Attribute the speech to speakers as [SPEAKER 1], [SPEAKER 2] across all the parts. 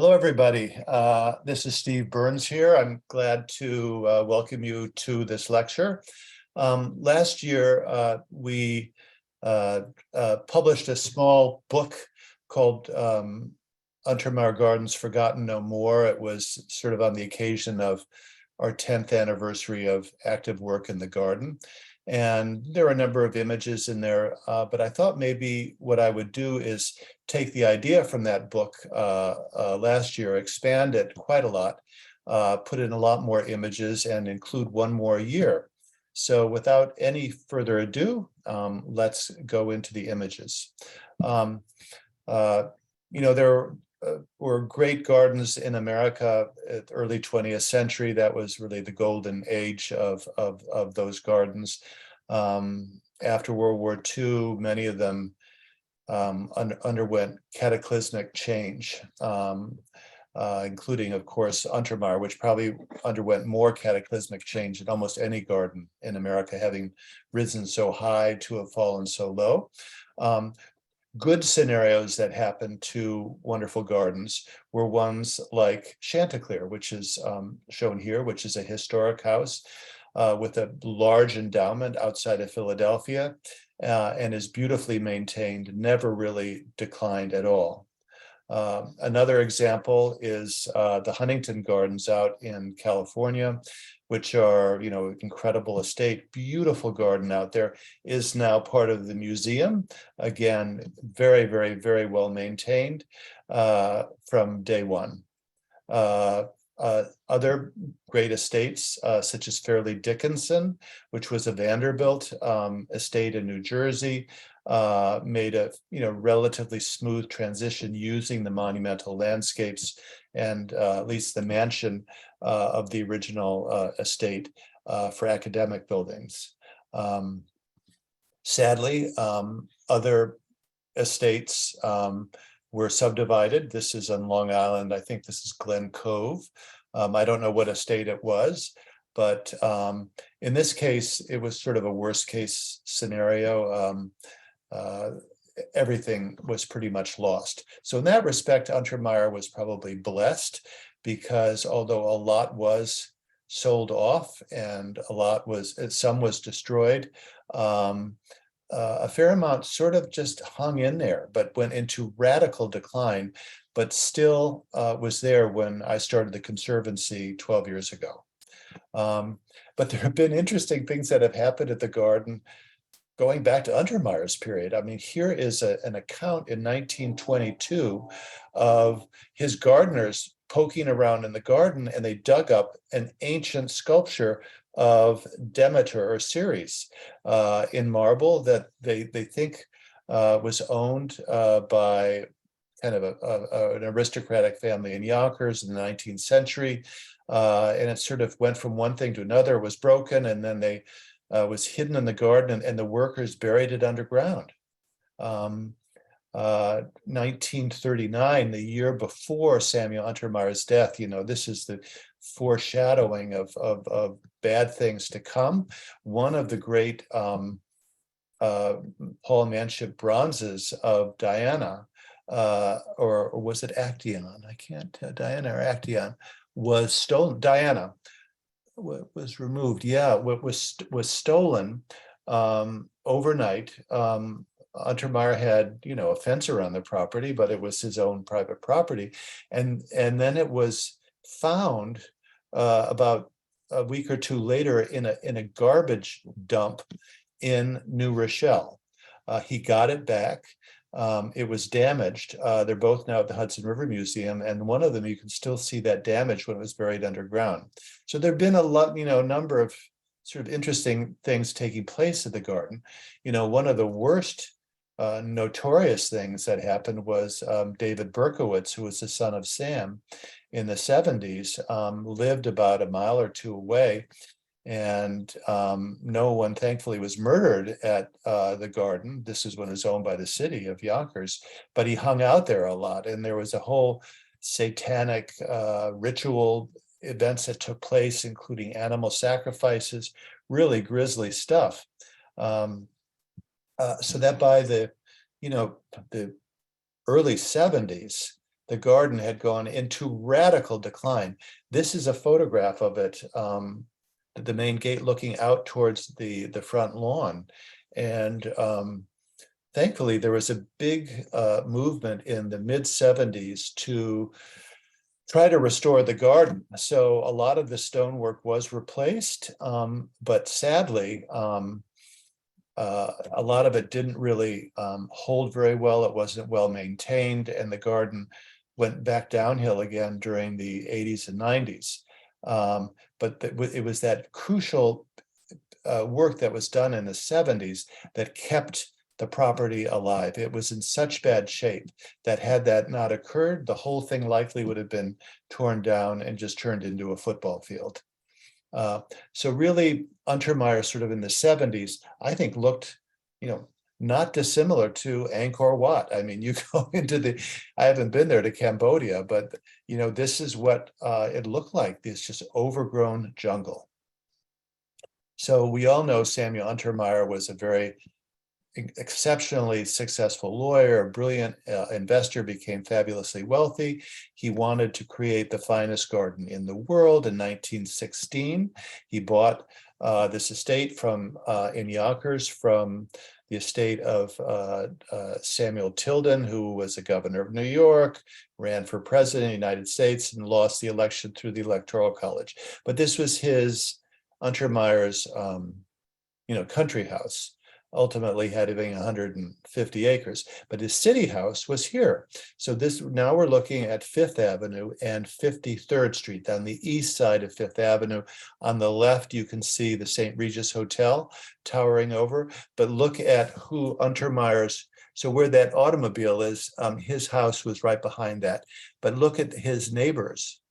[SPEAKER 1] Hello, everybody. This is Steve Burns here. I'm glad to welcome you to this lecture. Last year, we published a small book called Untermyer Gardens Forgotten No More. It was sort of on the occasion of our 10th anniversary of active work in the garden. And there are a number of images in there, but I thought maybe what I would do is take the idea from that book last year, expand it quite a lot, put in a lot more images and include one more year. So without any further ado, let's go into the images. There were great gardens in America at the early 20th century. That was really the golden age of those gardens. After World War II, many of them underwent cataclysmic change, including, of course, Untermyer, which probably underwent more cataclysmic change than almost any garden in America, having risen so high to have fallen so low. Good scenarios that happened to wonderful gardens were ones like Chanticleer, which is shown here, which is a historic house with a large endowment outside of Philadelphia and is beautifully maintained, never really declined at all. Another example is the Huntington Gardens out in California, which are, incredible estate, beautiful garden out there, is now part of the museum. Again, very, very, very well maintained from day one. Other great estates, such as Fairleigh Dickinson, which was a Vanderbilt estate in New Jersey, made a relatively smooth transition using the monumental landscapes and at least the mansion of the original estate for academic buildings. Sadly, other estates were subdivided. This is on Long Island. I think this is Glen Cove. I don't know what estate it was, but in this case, it was sort of a worst case scenario. Everything was pretty much lost. So in that respect, Untermyer was probably blessed because although a lot was sold off and some was destroyed, a fair amount sort of just hung in there, but went into radical decline, but still was there when I started the Conservancy 12 years ago. But there have been interesting things that have happened at the garden going back to Untermyer's period. I mean, here is an account in 1922 of his gardeners poking around in the garden, and they dug up an ancient sculpture of Demeter or Ceres in marble that they think was owned by kind of an aristocratic family in Yonkers in the 19th century. And it sort of went from one thing to another, was broken, and then they was hidden in the garden, and the workers buried it underground. 1939, the year before Samuel Untermyer's death, this is the foreshadowing of bad things to come. One of the great Paul Manship bronzes of Diana, or was it Actaeon? I can't tell, Diana or Actaeon, was stolen. Diana was removed. Yeah, was stolen overnight. Untermyer had, a fence around the property, but it was his own private property, and then it was found about a week or two later in a garbage dump in New Rochelle. He got it back. It was damaged. They're both now at the Hudson River Museum, and one of them you can still see that damage when it was buried underground. So there've been a lot, number of sort of interesting things taking place at the garden. One of the worst notorious things that happened was David Berkowitz, who was the son of Sam in the 70s, lived about a mile or two away. And no one, thankfully, was murdered at the garden. This is when it was owned by the city of Yonkers, but he hung out there a lot. And there was a whole satanic ritual events that took place, including animal sacrifices, really grisly stuff. So that by the early 70s, the garden had gone into radical decline. This is a photograph of it, the main gate looking out towards the front lawn. And thankfully, there was a big movement in the mid-70s to try to restore the garden. So a lot of the stonework was replaced, but sadly, a lot of it didn't really hold very well. It wasn't well maintained, and the garden went back downhill again during the 80s and 90s. But it was that crucial work that was done in the 70s that kept the property alive. It was in such bad shape that had that not occurred, the whole thing likely would have been torn down and just turned into a football field. So really, Untermyer sort of in the 70s, I think looked, not dissimilar to Angkor Wat. I mean, you go into I haven't been there to Cambodia, but this is what it looked like, this just overgrown jungle. So we all know Samuel Untermyer was a very exceptionally successful lawyer, a brilliant investor, became fabulously wealthy. He wanted to create the finest garden in the world. In 1916, he bought this estate in Yonkers from the estate of Samuel Tilden, who was a governor of New York, ran for president of the United States, and lost the election through the Electoral College. But this was Untermyer's, country house. Ultimately having 150 acres, but his city house was here. So now we're looking at 5th Avenue and 53rd Street on the east side of 5th Avenue. On the left, you can see the St. Regis Hotel towering over, but look at who Untermyer's, so where that automobile is, his house was right behind that. But look at his neighbors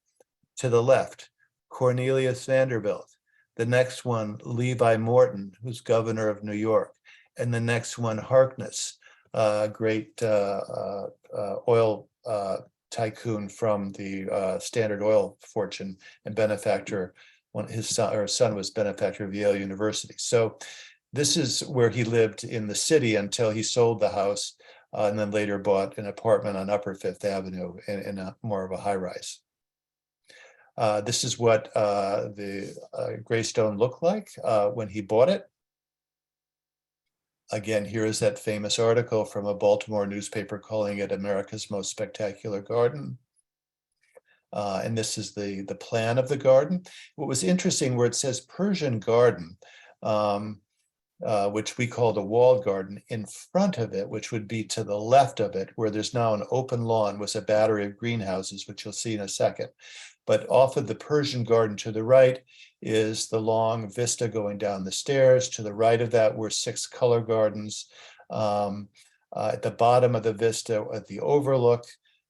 [SPEAKER 1] to the left, Cornelius Vanderbilt. The next one, Levi Morton, who's governor of New York. And the next one, Harkness, great oil tycoon from the Standard Oil fortune and benefactor. His son was benefactor of Yale University. So this is where he lived in the city until he sold the house and then later bought an apartment on Upper 5th Avenue in more of a high rise. This is what the Greystone looked like when he bought it. Again, here is that famous article from a Baltimore newspaper calling it America's most spectacular garden. And this is the plan of the garden. What was interesting, where it says Persian garden, which we call the walled garden, in front of it, which would be to the left of it, where there's now an open lawn, was a battery of greenhouses, which you'll see in a second. But off of the Persian garden to the right is the long vista going down the stairs. To the right of that were 6 color gardens. At the bottom of the vista at the overlook,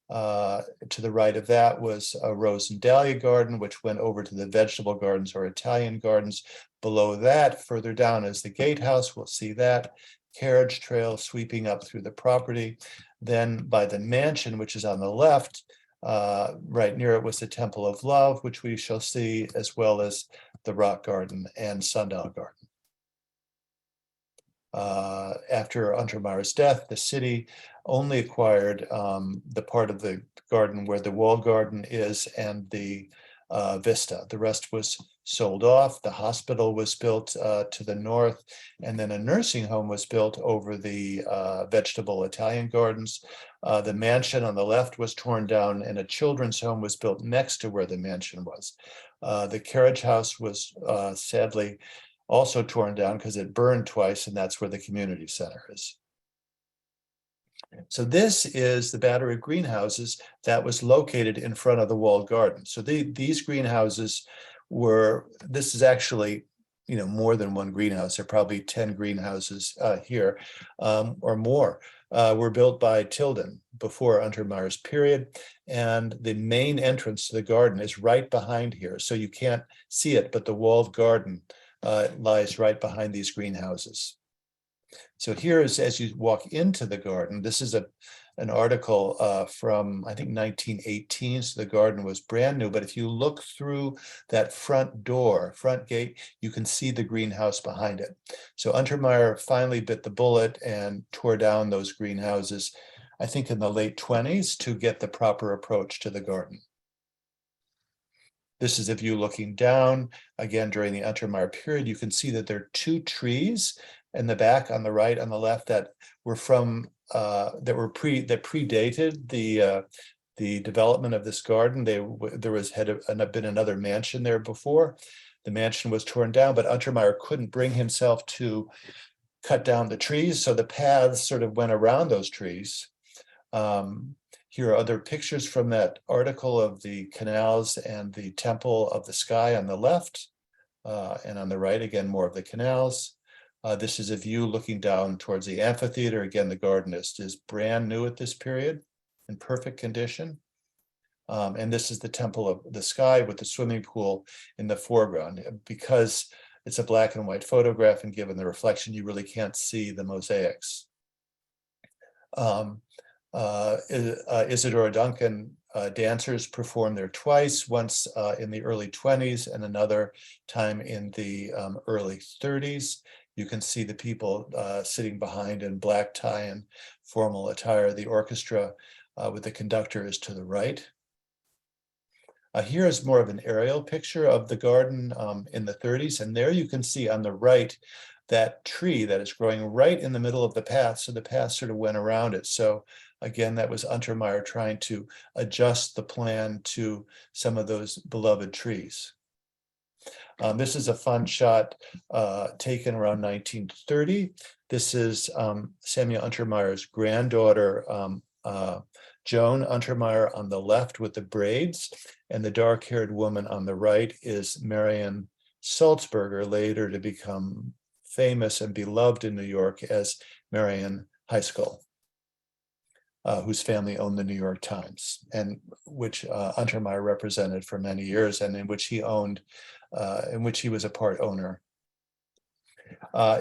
[SPEAKER 1] to the right of that was a rose and dahlia garden, which went over to the vegetable gardens or Italian gardens. Below that, further down, is the gatehouse. We'll see that carriage trail sweeping up through the property. Then by the mansion, which is on the left, right near it was the Temple of Love, which we shall see, as well as the Rock Garden and Sundial Garden. After Untermyer's death, the city only acquired the part of the garden where the walled garden is and the vista. The rest was sold off. The hospital was built to the north, and then a nursing home was built over the vegetable Italian gardens. The mansion on the left was torn down, and a children's home was built next to where the mansion was. The carriage house was sadly also torn down because it burned twice, and that's where the community center is. So this is the battery of greenhouses that was located in front of the walled garden. So these greenhouses this is actually, more than one greenhouse. There are probably 10 greenhouses here or more. Were built by Tilden before Untermyer's period. And the main entrance to the garden is right behind here. So you can't see it, but the walled garden lies right behind these greenhouses. So here is, as you walk into the garden, this is an article from, I think, 1918. So the garden was brand new. But if you look through that front gate, you can see the greenhouse behind it. So Untermyer finally bit the bullet and tore down those greenhouses I think in the late 20s, to get the proper approach to the garden. This is a view looking down, again, during the Untermyer period. You can see that there are 2 trees in the back, on the right, on the left, that were from that predated the development of this garden. There had been another mansion there before. The mansion was torn down, but Untermyer couldn't bring himself to cut down the trees, so the paths sort of went around those trees. Here are other pictures from that article of the canals and the Temple of the Sky on the left, and on the right, again, more of the canals. This is a view looking down towards the amphitheater. Again, the garden is brand new at this period, in perfect condition. And this is the Temple of the Sky with the swimming pool in the foreground. Because it's a black and white photograph, and given the reflection, you really can't see the mosaics. Isadora Duncan dancers performed there twice, once in the early 20s and another time in the early 30s. You can see the people sitting behind in black tie and formal attire. The orchestra with the conductor is to the right. Here is more of an aerial picture of the garden in the 30s, and there you can see on the right that tree that is growing right in the middle of the path, so the path sort of went around it. So again, that was Untermyer trying to adjust the plan to some of those beloved trees. This is a fun shot taken around 1930. This is Samuel Untermeyer's granddaughter, Joan Untermyer, on the left with the braids, and the dark-haired woman on the right is Marion Salzberger, later to become famous and beloved in New York as Marion High School, whose family owned the New York Times, and which Untermyer represented for many years, and in which he owned, in which he was a part owner.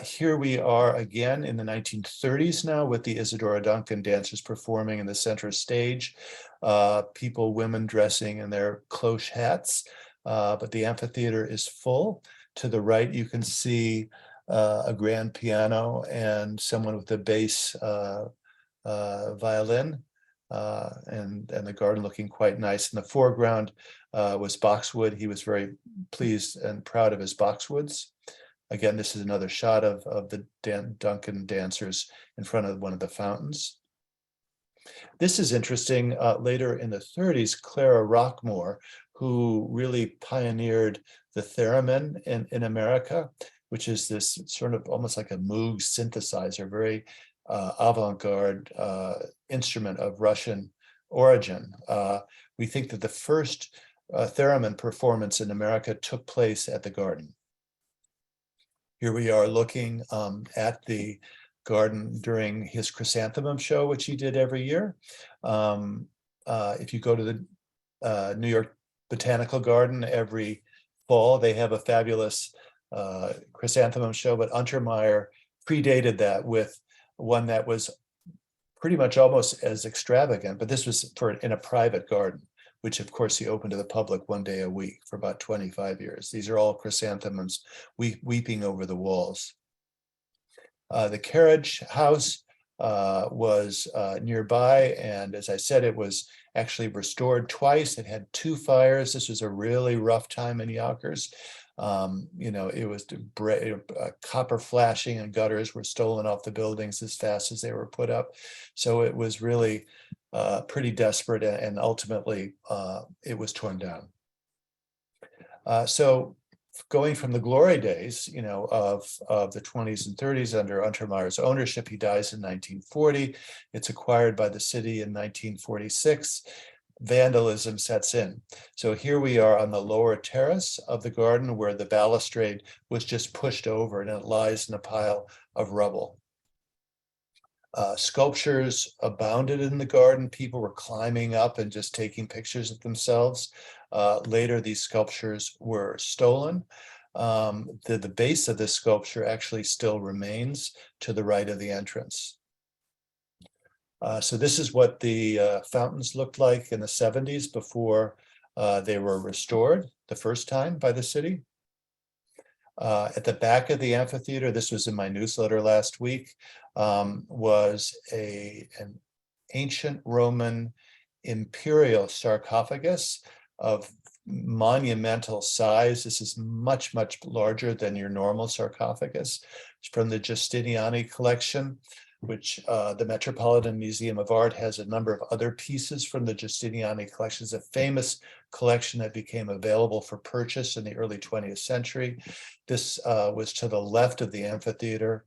[SPEAKER 1] Here we are again in the 1930s now, with the Isadora Duncan dancers performing in the center stage. Women dressing in their cloche hats, but the amphitheater is full. To the right, you can see a grand piano and someone with a bass violin, and the garden looking quite nice. In the foreground was boxwood. He was very pleased and proud of his boxwoods. Again, this is another shot of the Duncan dancers in front of one of the fountains. This is interesting. Later in the 30s, Clara Rockmore, who really pioneered the theremin in America, which is this sort of almost like a Moog synthesizer, very avant-garde instrument of Russian origin. We think that the first theremin performance in America took place at the garden. Here we are looking at the garden during his chrysanthemum show, which he did every year. If you go to the New York Botanical Garden every fall, they have a fabulous chrysanthemum show, but Untermyer predated that with one that was pretty much almost as extravagant, but this was in a private garden, which of course he opened to the public one day a week for about 25 years. These are all chrysanthemums weeping over the walls. The carriage house was nearby, and as I said, it was actually restored twice. It had 2 fires. This was a really rough time in Yonkers. It was copper flashing, and gutters were stolen off the buildings as fast as they were put up. So it was really pretty desperate, and ultimately it was torn down. So going from the glory days, of the 20s and 30s under Untermeyer's ownership, he dies in 1940. It's acquired by the city in 1946. Vandalism sets in. So here we are on the lower terrace of the garden, where the balustrade was just pushed over and it lies in a pile of rubble. Sculptures abounded in the garden. People were climbing up and just taking pictures of themselves. Later, these sculptures were stolen. The base of this sculpture actually still remains to the right of the entrance. So this is what the fountains looked like in the 70s before they were restored the first time by the city. At the back of the amphitheater, this was in my newsletter last week, was an ancient Roman imperial sarcophagus of monumental size. This is much, much larger than your normal sarcophagus. It's from the Giustiniani collection, which the Metropolitan Museum of Art has a number of other pieces from the Giustiniani collection. It's a famous collection that became available for purchase in the early 20th century. This was to the left of the amphitheater.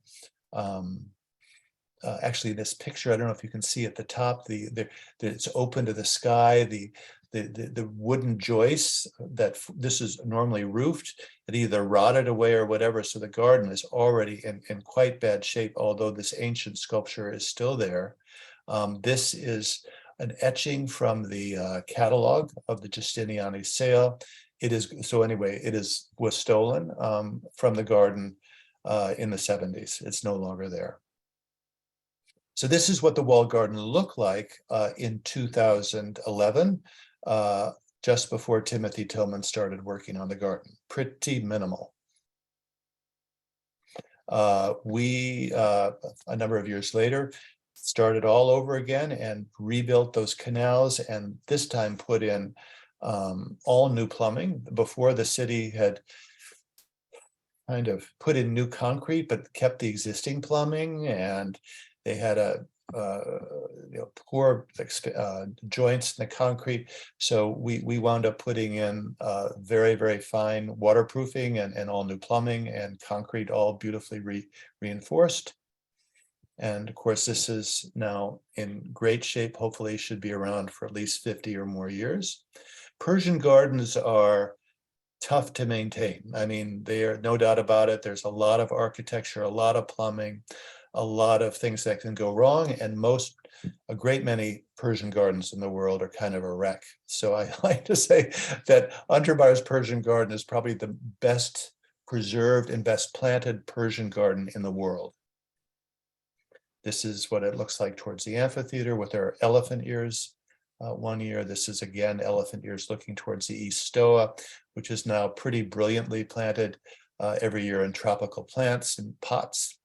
[SPEAKER 1] Actually, this picture, I don't know if you can see at the top, it's open to the sky. The wooden joists that this is normally roofed, it either rotted away or whatever. So the garden is already in quite bad shape, although this ancient sculpture is still there. This is an etching from the catalog of the Giustiniani sale. It is, so anyway, was stolen from the garden in the 70s. It's no longer there. So this is what the walled garden looked like in 2011, just before Timothy Tillman started working on the garden. Pretty minimal. We, a number of years later, started all over again and rebuilt those canals, and this time put in all new plumbing. Before, the city had kind of put in new concrete, but kept the existing plumbing, and they had a poor joints in the concrete. So we wound up putting in very, very fine waterproofing and all new plumbing and concrete, all beautifully reinforced. And of course, this is now in great shape, hopefully should be around for at least 50 or more years. Persian gardens are tough to maintain. I mean, they are, no doubt about it. There's a lot of architecture, a lot of plumbing, a lot of things that can go wrong, and a great many Persian gardens in the world are kind of a wreck. So I like to say that Untermyer's Persian garden is probably the best preserved and best planted Persian garden in the world. This is what it looks like towards the amphitheater with our elephant ears. One year, this is again elephant ears looking towards the east stoa, which is now pretty brilliantly planted every year in tropical plants in pots.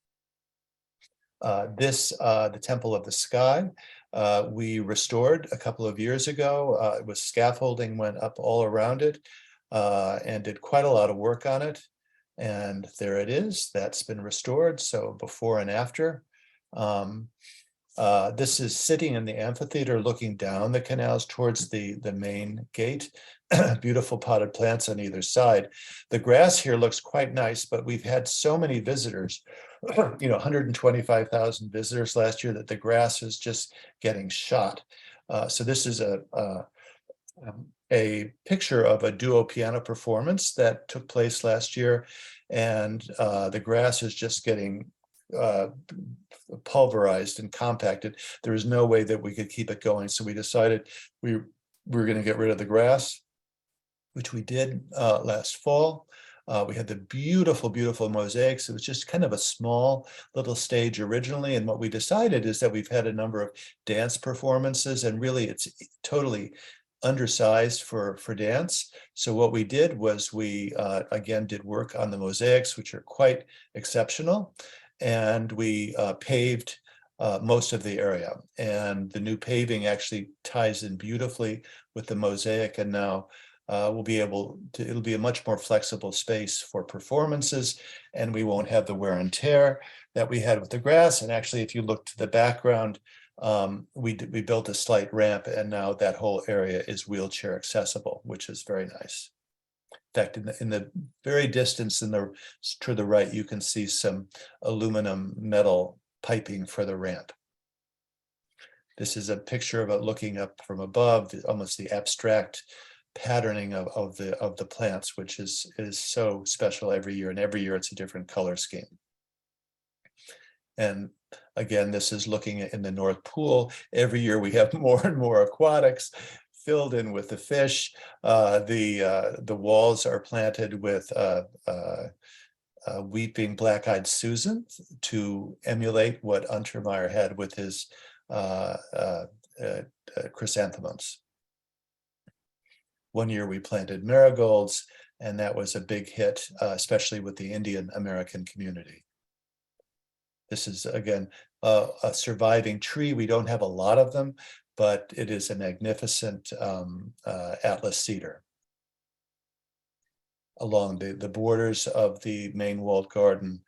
[SPEAKER 1] The Temple of the Sky, we restored a couple of years ago. It was scaffolding went up all around it and did quite a lot of work on it. And there it is. That's been restored. So before and after. This is sitting in the amphitheater looking down the canals towards the main gate. Beautiful potted plants on either side. The grass here looks quite nice, but we've had so many visitors, 125,000 visitors last year, that the grass is just getting shot. So this is a picture of a duo piano performance that took place last year, and the grass is just getting pulverized and compacted. There was no way that we could keep it going, so we decided we were going to get rid of the grass, which we did last fall. We had the beautiful, beautiful mosaics. It was just kind of a small little stage originally, and what we decided is that we've had a number of dance performances, and really it's totally undersized for dance. So what we did was we again did work on the mosaics, which are quite exceptional. And we paved most of the area, and the new paving actually ties in beautifully with the mosaic, and now we'll be able to, it'll be a much more flexible space for performances, and we won't have the wear and tear that we had with the grass. And actually, if you look to the background, we built a slight ramp, and now that whole area is wheelchair accessible, which is very nice. In fact, in the very distance to the right, you can see some aluminum metal piping for the ramp. This is a picture of it looking up from above, almost the abstract patterning of the plants, which is so special every year, and every year it's a different color scheme. And again, this is looking in the North Pool. Every year we have more and more aquatics filled in with the fish. The walls are planted with weeping black-eyed Susan to emulate what Untermyer had with his chrysanthemums. One year we planted marigolds, and that was a big hit, especially with the Indian American community. This is, again, a surviving tree. We don't have a lot of them, but it is a magnificent Atlas cedar. Along the borders of the main walled garden,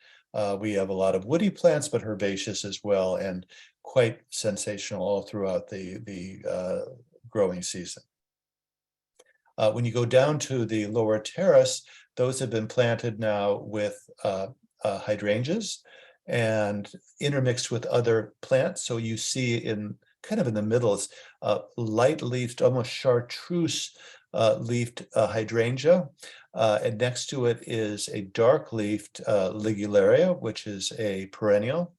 [SPEAKER 1] we have a lot of woody plants, but herbaceous as well, and quite sensational all throughout the growing season. When you go down to the lower terrace, those have been planted now with hydrangeas and intermixed with other plants. So you see in kind of in the middle is light-leafed, almost chartreuse leafed hydrangea. And next to it is a dark-leafed ligularia, which is a perennial.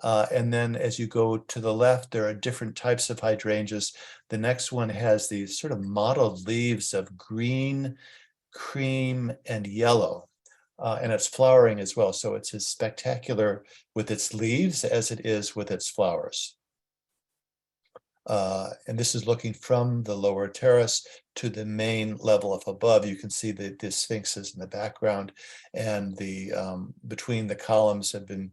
[SPEAKER 1] And then as you go to the left, there are different types of hydrangeas. The next one has these sort of mottled leaves of green, cream, and yellow. And it's flowering as well. So it's as spectacular with its leaves as it is with its flowers. And this is looking from the lower terrace to the main level up above. You can see the sphinxes in the background, and the between the columns have been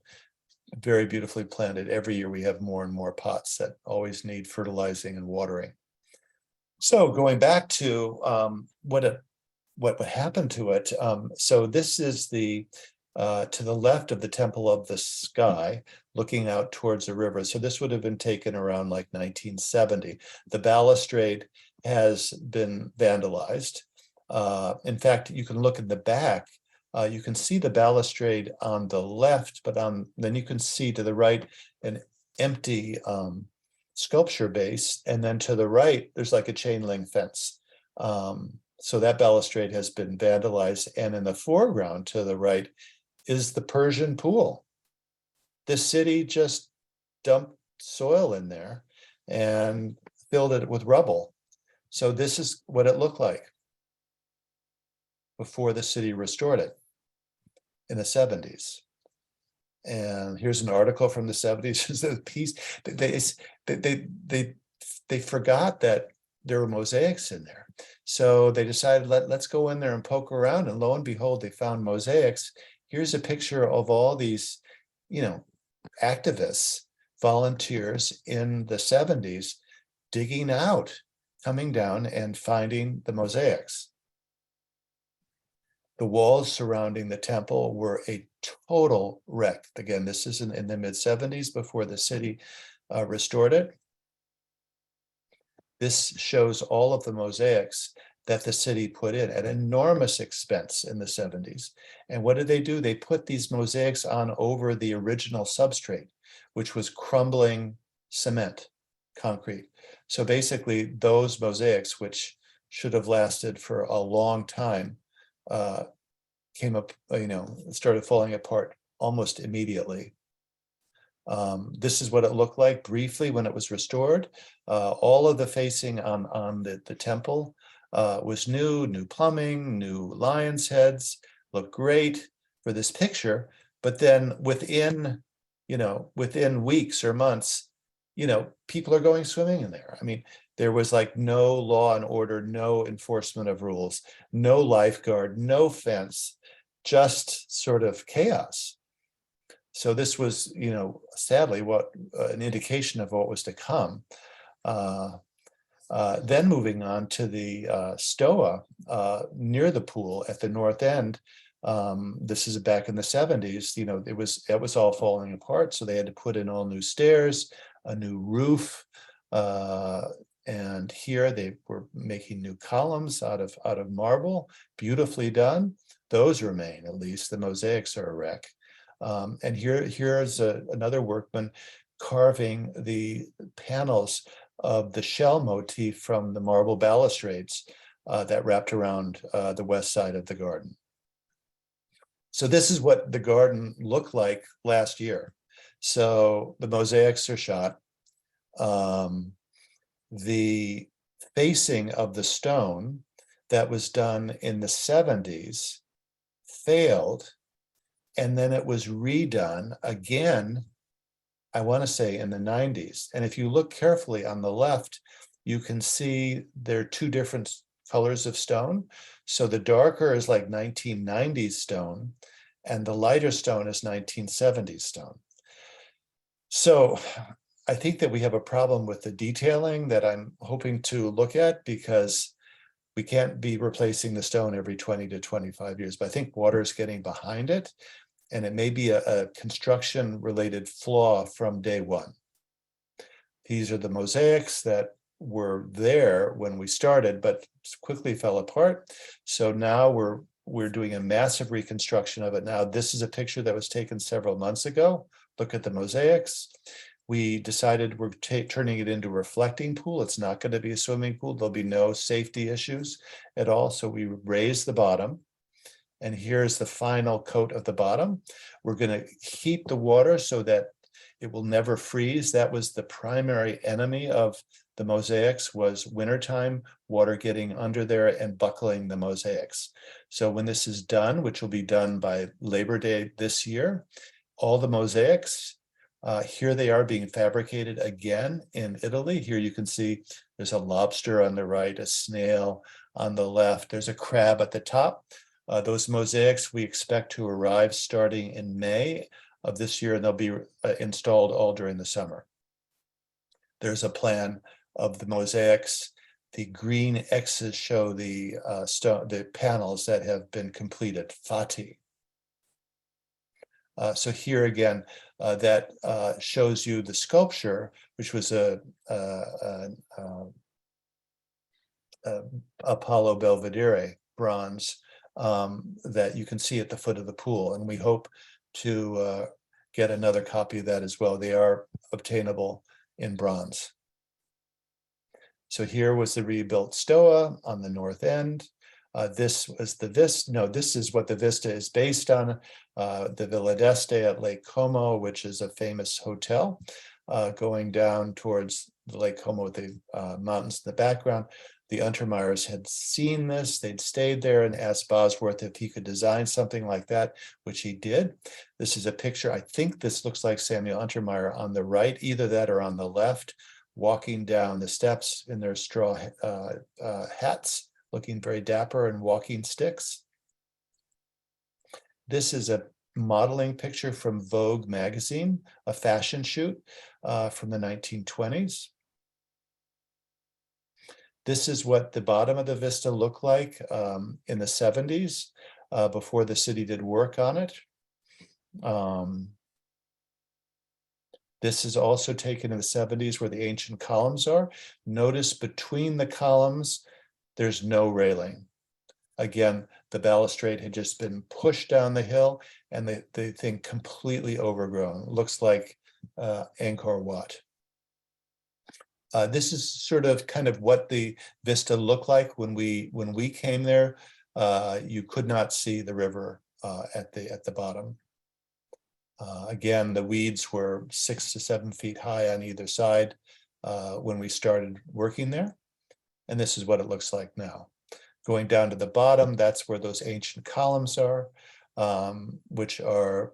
[SPEAKER 1] very beautifully planted. Every year we have more and more pots that always need fertilizing and watering. So going back to what happened to it. So this is the to the left of the Temple of the Sky, looking out towards the river. So this would have been taken around like 1970. The balustrade has been vandalized. In fact, you can look in the back. You can see the balustrade on the left, but then you can see to the right an empty sculpture base, and then to the right there's like a chain link fence. So that balustrade has been vandalized, and in the foreground to the right is the Persian pool. The city just dumped soil in there and filled it with rubble. So this is what it looked like before the city restored it in the 70s. And here's an article from the 70s. The piece they forgot that there were mosaics in there. So they decided, let's go in there and poke around, and lo and behold, they found mosaics. Here's a picture of all these, activists, volunteers in the 70s digging out, coming down and finding the mosaics. The walls surrounding the temple were a total wreck. Again, this is in the mid-70s before the city restored it. This shows all of the mosaics that the city put in at enormous expense in the 70s. And what did they do? They put these mosaics on over the original substrate, which was crumbling cement, concrete. So basically those mosaics, which should have lasted for a long time, came up, started falling apart almost immediately. This is what it looked like briefly when it was restored. All of the facing on the temple was new plumbing, new lion's heads, looked great for this picture. But then within weeks or months, people are going swimming in there. I mean, there was like no law and order, no enforcement of rules, no lifeguard, no fence, just sort of chaos. So this was, sadly, an indication of what was to come. Then moving on to the stoa near the pool at the north end. This is back in the 70s. It was all falling apart, so they had to put in all new stairs, a new roof, and here they were making new columns out of marble, beautifully done. Those remain, at least. The mosaics are a wreck. And here's another workman carving the panels of the shell motif from the marble balustrades that wrapped around the west side of the garden. So this is what the garden looked like last year. So the mosaics are shot. The facing of the stone that was done in the 70s failed, and then it was redone again, I want to say in the 90s. And if you look carefully on the left, you can see there are two different colors of stone. So the darker is like 1990s stone, and the lighter stone is 1970s stone. So I think that we have a problem with the detailing that I'm hoping to look at, because we can't be replacing the stone every 20 to 25 years, but I think water is getting behind it, and it may be a construction related flaw from day one. These are the mosaics that were there when we started, but quickly fell apart. So now we're doing a massive reconstruction of it now. This is a picture that was taken several months ago. Look at the mosaics. We decided we're turning it into a reflecting pool. It's not going to be a swimming pool. There'll be no safety issues at all. So we raised the bottom. And here's the final coat of the bottom. We're going to heat the water so that it will never freeze. That was the primary enemy of the mosaics, was wintertime, water getting under there and buckling the mosaics. So when this is done, which will be done by Labor Day this year, all the mosaics, here they are being fabricated again in Italy. Here you can see there's a lobster on the right, a snail on the left. There's a crab at the top. Those mosaics we expect to arrive starting in May of this year, and they'll be installed all during the summer. There's a plan of the mosaics. The green X's show the panels that have been completed, fatti. So here again, that shows you the sculpture, which was Apollo Belvedere bronze that you can see at the foot of the pool. And we hope to get another copy of that as well. They are obtainable in bronze. So here was the rebuilt stoa on the north end. This was the vista. No, this is what the vista is based on. The Villa d'Este at Lake Como, which is a famous hotel, going down towards the Lake Como with the mountains in the background. The Untermeyers had seen this. They'd stayed there and asked Bosworth if he could design something like that, which he did. This is a picture. I think this looks like Samuel Untermeyer on the right, either that or on the left, walking down the steps in their straw hats, looking very dapper, and walking sticks. This is a modeling picture from Vogue magazine, a fashion shoot from the 1920s. This is what the bottom of the vista looked like in the 70s before the city did work on it. This is also taken in the 70s where the ancient columns are. Notice between the columns, there's no railing. Again, the balustrade had just been pushed down the hill and the thing completely overgrown. It looks like Angkor Wat. This is sort of kind of what the vista looked like when we came there. You could not see the river at the bottom. Again, the weeds were 6 to 7 feet high on either side when we started working there. And this is what it looks like now. Going down to the bottom, that's where those ancient columns are, which are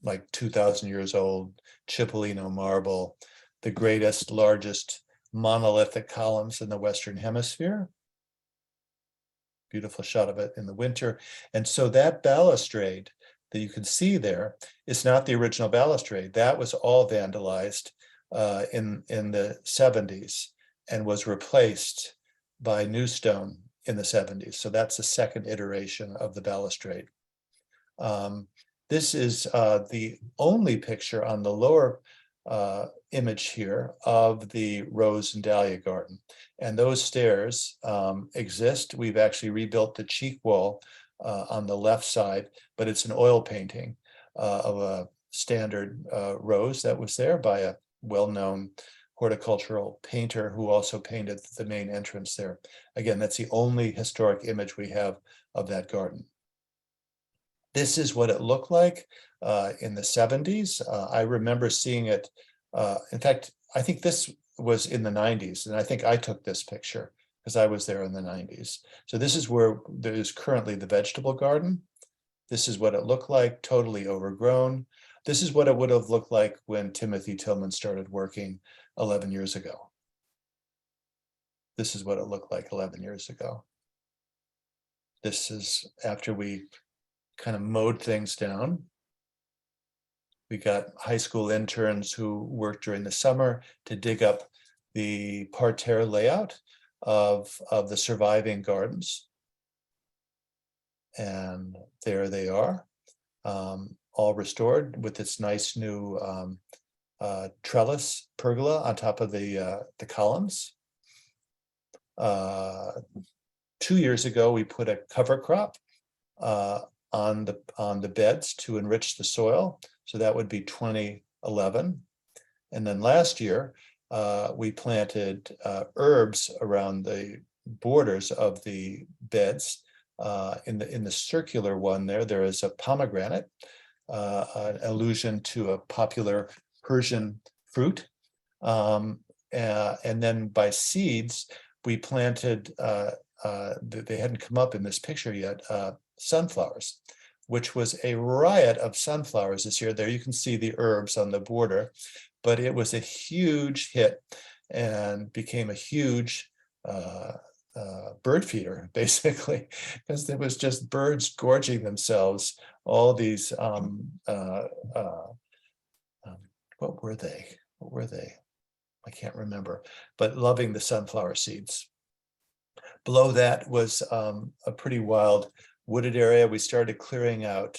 [SPEAKER 1] like 2,000 years old, Cipollino marble, the greatest, largest monolithic columns in the Western Hemisphere. Beautiful shot of it in the winter. And so that balustrade that you can see there is not the original balustrade. That was all vandalized in the 70s and was replaced by new stone in the 70s. So that's the second iteration of the balustrade. This is the only picture on the lower image here of the Rose and Dahlia Garden. And those stairs exist. We've actually rebuilt the cheek wall on the left side, but it's an oil painting of a standard rose that was there by a well-known horticultural painter who also painted the main entrance there. Again, that's the only historic image we have of that garden. This is what it looked like in the 70s. I remember seeing it. In fact, I think this was in the 90s, and I think I took this picture because I was there in the 90s. So this is where there is currently the vegetable garden. This is what it looked like, totally overgrown. This is what it would have looked like when Timothy Tillman started working 11 years ago. This is what it looked like 11 years ago. This is after we kind of mowed things down. We got high school interns who worked during the summer to dig up the parterre layout of the surviving gardens. And there they are, all restored with this nice new trellis pergola on top of the columns. 2 years ago, we put a cover crop on the beds to enrich the soil. So that would be 2011. And then last year, we planted herbs around the borders of the beds. In the circular one there is a pomegranate, an allusion to a popular Persian fruit. And then by seeds, we planted, they hadn't come up in this picture yet, sunflowers, which was a riot of sunflowers this year. There you can see the herbs on the border, but it was a huge hit and became a huge bird feeder, basically, because there was just birds gorging themselves. All these, what were they? What were they? I can't remember, but loving the sunflower seeds. Below that was a pretty wild wooded area. We started clearing out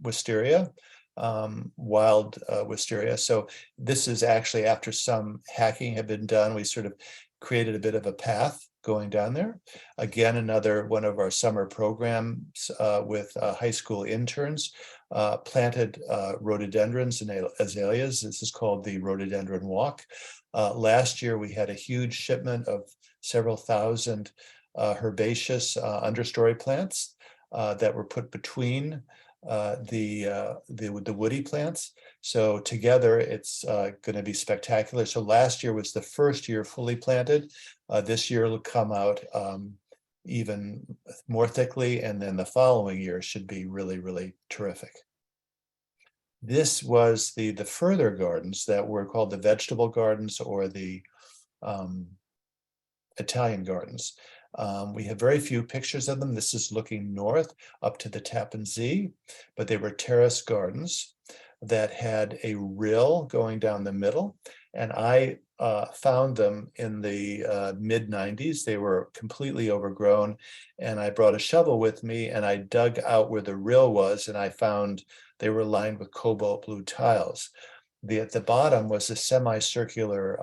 [SPEAKER 1] wisteria, wild wisteria. So this is actually after some hacking had been done, we sort of created a bit of a path going down there. Again, another one of our summer programs with high school interns, planted rhododendrons and azaleas. This is called the Rhododendron Walk. Last year, we had a huge shipment of several thousand herbaceous understory plants that were put between the woody plants. So together, it's going to be spectacular. So last year was the first year fully planted. This year will come out even more thickly, and then the following year should be really, really terrific. This was the further gardens that were called the vegetable gardens or the Italian gardens. We have very few pictures of them. This is looking north up to the Tappan Zee, but they were terrace gardens that had a rill going down the middle. And I found them in the mid-90s. They were completely overgrown. And I brought a shovel with me and I dug out where the rill was, and I found they were lined with cobalt blue tiles. At the bottom was a semicircular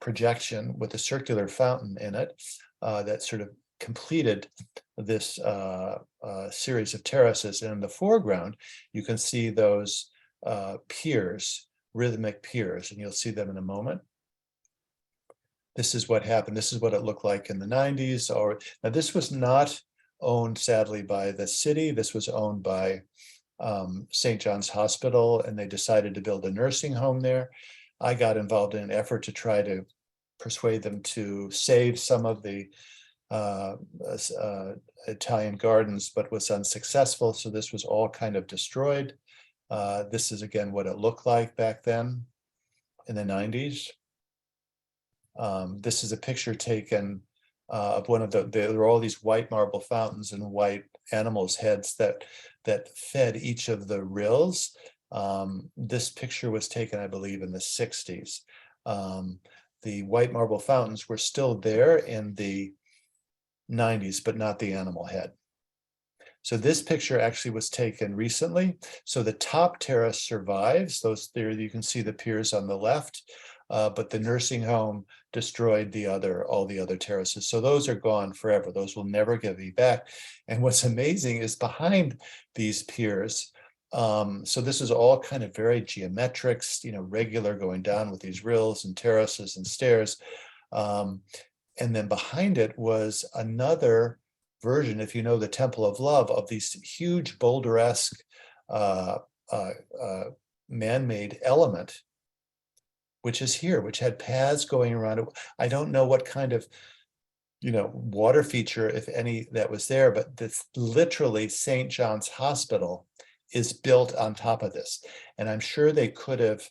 [SPEAKER 1] projection with a circular fountain in it that sort of completed this series of terraces. And in the foreground, you can see those piers, rhythmic piers, and you'll see them in a moment. This is what happened. This is what it looked like in the 90s. Now, this was not owned, sadly, by the city. This was owned by St. John's Hospital, and they decided to build a nursing home there. I got involved in an effort to try to persuade them to save some of the Italian gardens, but was unsuccessful. So this was all kind of destroyed. This is again what it looked like back then in the 90s. This is a picture taken of one of there were all these white marble fountains and white animals' heads that fed each of the rills. This picture was taken, I believe, in the 60s. The white marble fountains were still there in the 90s, but not the animal head. So this picture actually was taken recently. So the top terrace survives. Those there, you can see the piers on the left, but the nursing home destroyed all the other terraces. So those are gone forever. Those will never get me back. And what's amazing is behind these piers, so this is all kind of very geometric, regular going down with these rills and terraces and stairs. And then behind it was another version, if you know the Temple of Love, of these huge boulder-esque man-made element, which is here, which had paths going around it. I don't know what kind of water feature, if any, that was there, but this literally St. John's Hospital is built on top of this. And I'm sure they could have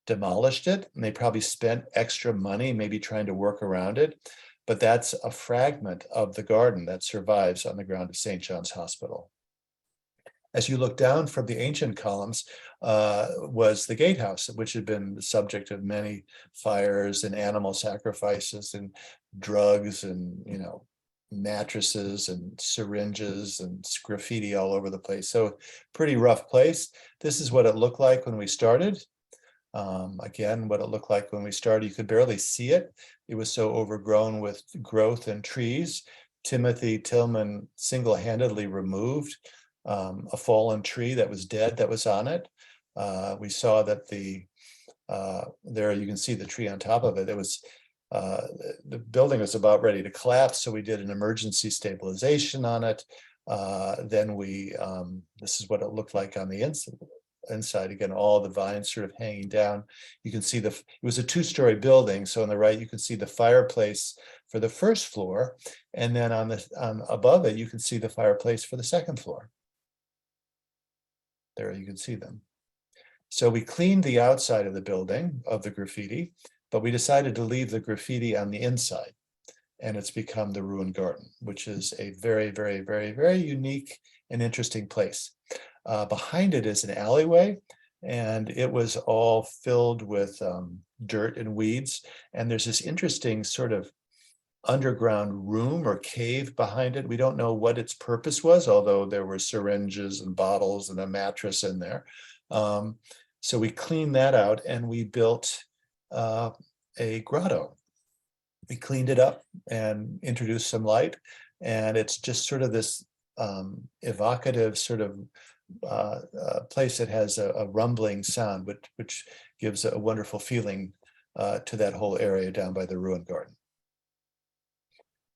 [SPEAKER 1] demolished it, and they probably spent extra money maybe trying to work around it. But that's a fragment of the garden that survives on the ground of St. John's Hospital. As you look down from the ancient columns, was the gatehouse, which had been the subject of many fires and animal sacrifices and drugs and, mattresses and syringes and graffiti all over the place. So pretty rough place. This is what it looked like when we started. Again, what it looked like when we started, you could barely see it. It was so overgrown with growth and trees. Timothy Tillman single-handedly removed a fallen tree that was dead that was on it. We saw that there you can see the tree on top of it. It was the building was about ready to collapse, so we did an emergency stabilization on it. Then this is what it looked like on the inside. Again, all the vines sort of hanging down. You can see it was a two-story building, so on the right you can see the fireplace for the first floor, and then on above it you can see the fireplace for the second floor. There you can see them. So we cleaned the outside of the building of the graffiti, but we decided to leave the graffiti on the inside, and it's become the ruined garden, which is a very, very, very, very unique and interesting place. Behind it is an alleyway, and it was all filled with dirt and weeds, and there's this interesting sort of underground room or cave behind it. We don't know what its purpose was, although there were syringes and bottles and a mattress in there. So we cleaned that out and we built a grotto. We cleaned it up and introduced some light, and it's just sort of this evocative sort of place that has a rumbling sound, which gives a wonderful feeling to that whole area down by the ruined garden.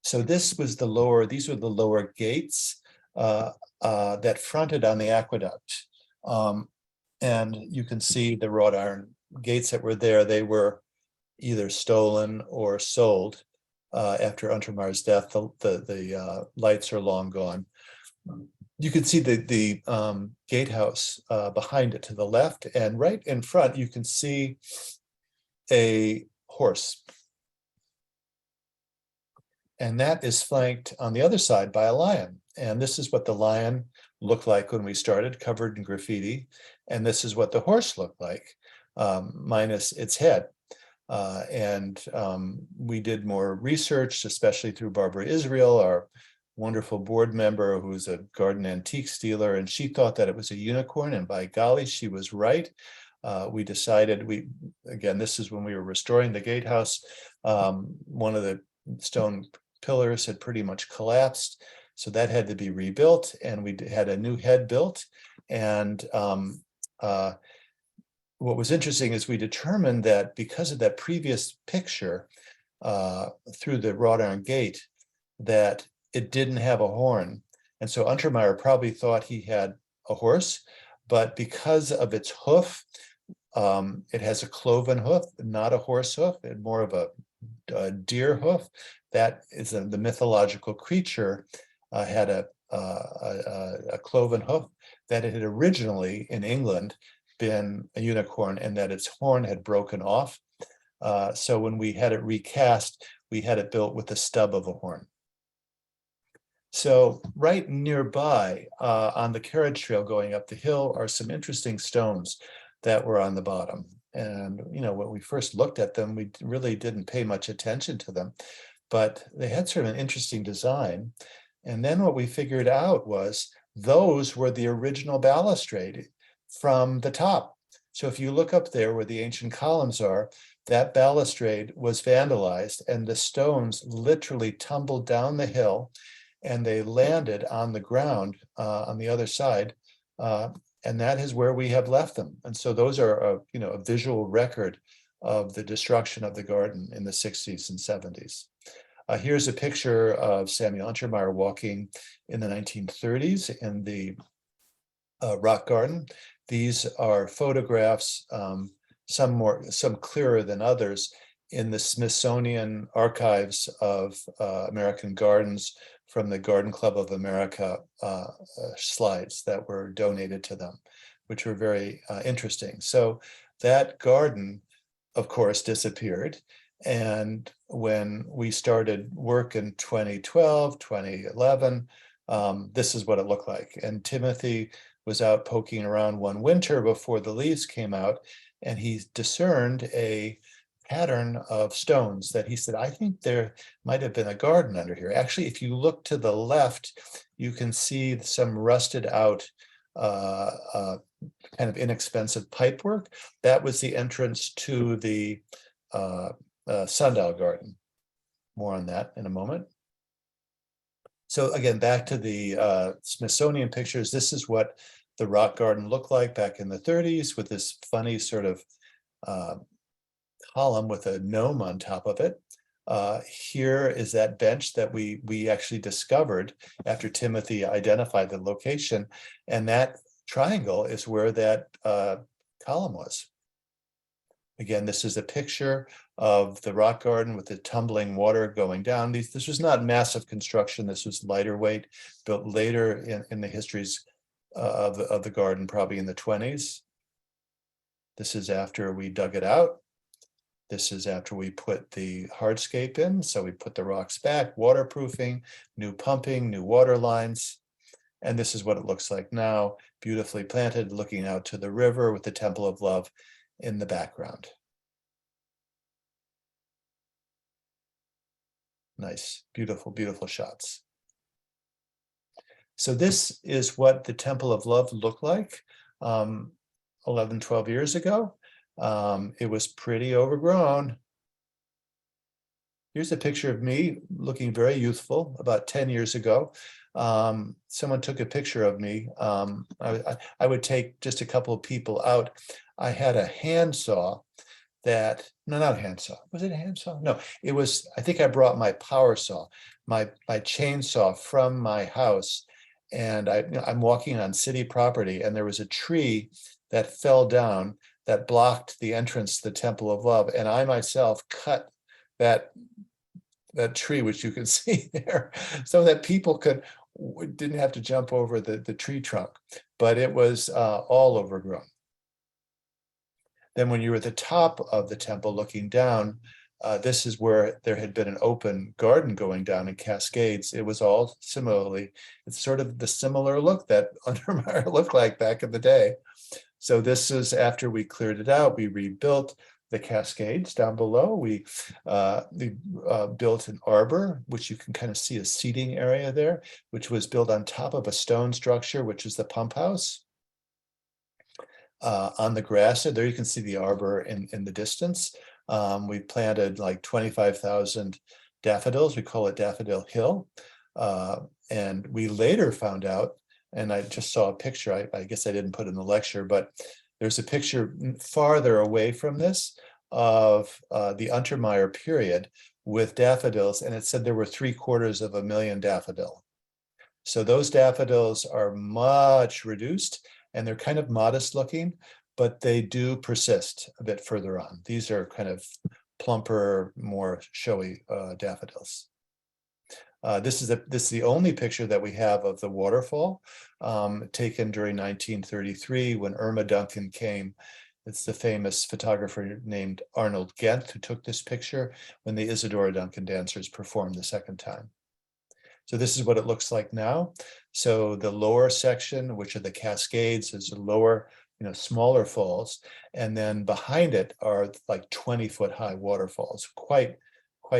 [SPEAKER 1] So these were the lower gates that fronted on the aqueduct. And you can see the wrought iron gates that were there. They were either stolen or sold after Untermyer's death. The lights are long gone. You can see the gatehouse behind it to the left, and right in front you can see a horse. And that is flanked on the other side by a lion. And this is what the lion looked like when we started, covered in graffiti. And this is what the horse looked like, minus its head. We did more research, especially through Barbara Israel, our wonderful board member, who's a garden antiques dealer, and she thought that it was a unicorn, and by golly, she was right. We decided, again, this is when we were restoring the gatehouse. One of the stone pillars had pretty much collapsed, so that had to be rebuilt, and we had a new head built. And what was interesting is we determined that because of that previous picture through the wrought iron gate, that it didn't have a horn. And so Untermyer probably thought he had a horse, but because of its hoof, it has a cloven hoof, not a horse hoof, and more of a deer hoof. That is the mythological creature had a cloven hoof, that it had originally in England been a unicorn, and that its horn had broken off. So when we had it recast, we had it built with the stub of a horn. So right nearby on the carriage trail going up the hill are some interesting stones that were on the bottom. And, when we first looked at them, we really didn't pay much attention to them, but they had sort of an interesting design. And then what we figured out was those were the original balustrade from the top. So if you look up there where the ancient columns are, that balustrade was vandalized, and the stones literally tumbled down the hill, and they landed on the ground on the other side. And that is where we have left them. And so those are a visual record of the destruction of the garden in the 60s and 70s. Here's a picture of Samuel Untermyer walking in the 1930s in the rock garden. These are photographs, some clearer than others, in the Smithsonian archives of American gardens from the Garden Club of America slides that were donated to them, which were very interesting. So that garden, of course, disappeared. And when we started work in 2012, 2011, this is what it looked like. And Timothy was out poking around one winter before the leaves came out, and he discerned a pattern of stones that he said, I think there might have been a garden under here. Actually, if you look to the left, you can see some rusted out kind of inexpensive pipework. That was the entrance to the sundial garden. More on that in a moment. So again, back to the Smithsonian pictures. This is what the rock garden looked like back in the 30s, with this funny sort of column with a gnome on top of it. Here is that bench that we actually discovered after Timothy identified the location, and that triangle is where that column was. Again, this is a picture of the rock garden with the tumbling water going down. This was not massive construction. This was lighter weight, built later in the histories of the garden, probably in the 20s. This is after we dug it out. This is after we put the hardscape in. So we put the rocks back, waterproofing, new pumping, new water lines. And this is what it looks like now, beautifully planted, looking out to the river with the Temple of Love in the background. Nice, beautiful, beautiful shots. So this is what the Temple of Love looked like 11, 12 years ago. It was pretty overgrown. Here's a picture of me looking very youthful about 10 years ago. Someone took a picture of me. I would take just a couple of people out. I had a handsaw that, no, not a handsaw. Was it a handsaw? No, it was, I think I brought my power saw, my chainsaw from my house. And I'm walking on city property, and there was a tree that fell down that blocked the entrance to the Temple of Love. And I myself cut that tree, which you can see there, so that people didn't have to jump over the tree trunk, but it was all overgrown. Then when you were at the top of the temple looking down, this is where there had been an open garden going down in cascades. It was all similarly, it's sort of the similar look that Untermyer looked like back in the day. So this is after we cleared it out, we rebuilt the cascades down below. We built an arbor, which you can kind of see a seating area there, which was built on top of a stone structure, which is the pump house. On the grass there you can see the arbor in the distance. We planted like 25,000 daffodils. We call it Daffodil Hill. And we later found out, and I just saw a picture, I guess I didn't put in the lecture, but there's a picture farther away from this of the Untermyer period with daffodils, and it said there were 750,000 daffodil. So those daffodils are much reduced, and they're kind of modest looking, but they do persist a bit further on. These are kind of plumper, more showy daffodils. This is the only picture that we have of the waterfall, taken during 1933 when Irma Duncan came. It's the famous photographer named Arnold Gent who took this picture when the Isadora Duncan dancers performed the second time. So this is what it looks like now. So the lower section, which are the cascades, is a lower, smaller falls. And then behind it are like 20-foot high waterfalls, quite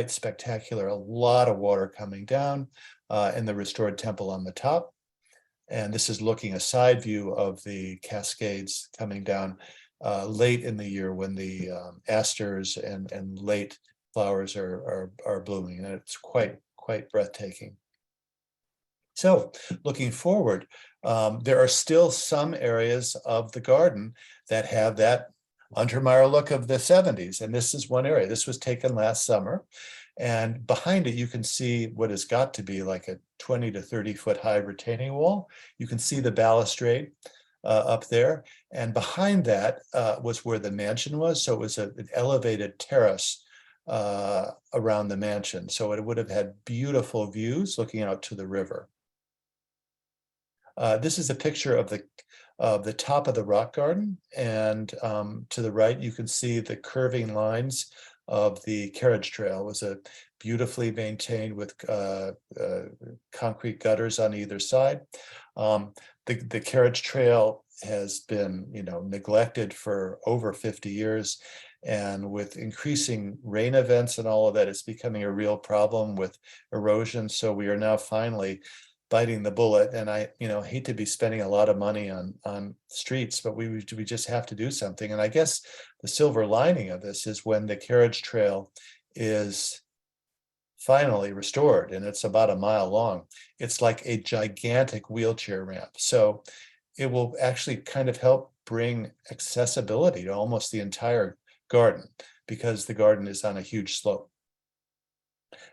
[SPEAKER 1] spectacular. A lot of water coming down, and the restored temple on the top. And this is looking a side view of the cascades coming down late in the year when the asters and late flowers are blooming, and it's quite breathtaking. So looking forward, there are still some areas of the garden that have that Untermyer look of the 70s. And this is one area. This was taken last summer. And behind it, you can see what has got to be like a 20 to 30 foot high retaining wall. You can see the balustrade up there. And behind that was where the mansion was. So it was an elevated terrace around the mansion. So it would have had beautiful views looking out to the river. This is a picture of the top of the rock garden, and to the right you can see the curving lines of the carriage trail. It was a beautifully maintained with concrete gutters on either side. the carriage trail has been, neglected for over 50 years. And with increasing rain events and all of that, it's becoming a real problem with erosion. So we are now finally biting the bullet. And I, hate to be spending a lot of money on streets, but we just have to do something. And I guess the silver lining of this is when the carriage trail is finally restored, and it's about a mile long, it's like a gigantic wheelchair ramp. So it will actually kind of help bring accessibility to almost the entire garden, because the garden is on a huge slope.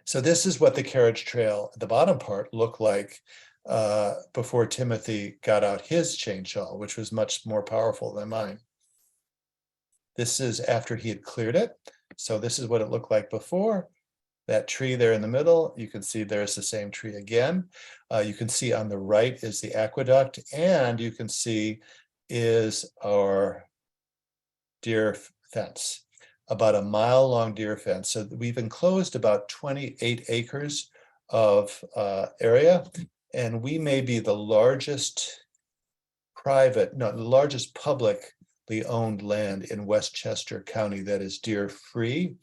[SPEAKER 1] So this is what the carriage trail, the bottom part, looked like before Timothy got out his chainsaw, which was much more powerful than mine. This is after he had cleared it. So this is what it looked like before. That tree there in the middle, you can see there's the same tree again. You can see on the right is the aqueduct, and you can see is our deer fence, about a mile-long deer fence. So we've enclosed about 28 acres of area, and we may be the largest publicly owned land in Westchester County that is deer free.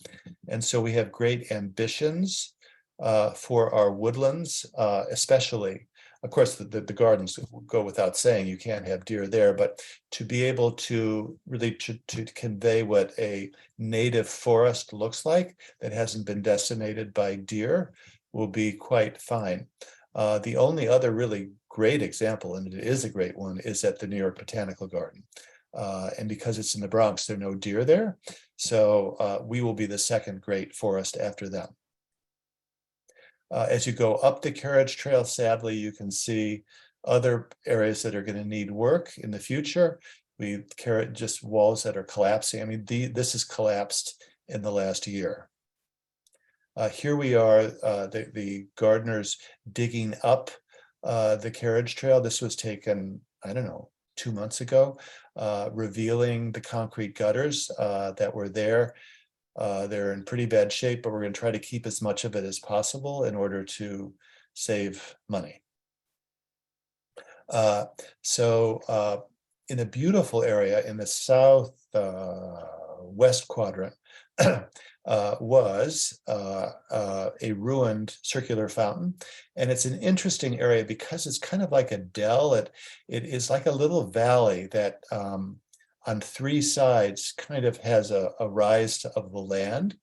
[SPEAKER 1] And so we have great ambitions for our woodlands, especially. Of course, the gardens go without saying, you can't have deer there, but to be able to really to convey what a native forest looks like that hasn't been decimated by deer will be quite fine. The only other really great example, and it is a great one, is at the New York Botanical Garden. And because it's in the Bronx, there are no deer there. So we will be the second great forest after them. As you go up the carriage trail, sadly, you can see other areas that are going to need work in the future. Just walls that are collapsing. I mean, this is collapsed in the last year. Here we are, the gardeners digging up the carriage trail. This was taken, I don't know, 2 months ago, revealing the concrete gutters that were there. They're in pretty bad shape, but we're going to try to keep as much of it as possible in order to save money. In a beautiful area in the south west quadrant was a ruined circular fountain. And it's an interesting area because it's kind of like a dell. It is like a little valley that on three sides kind of has a rise of the land,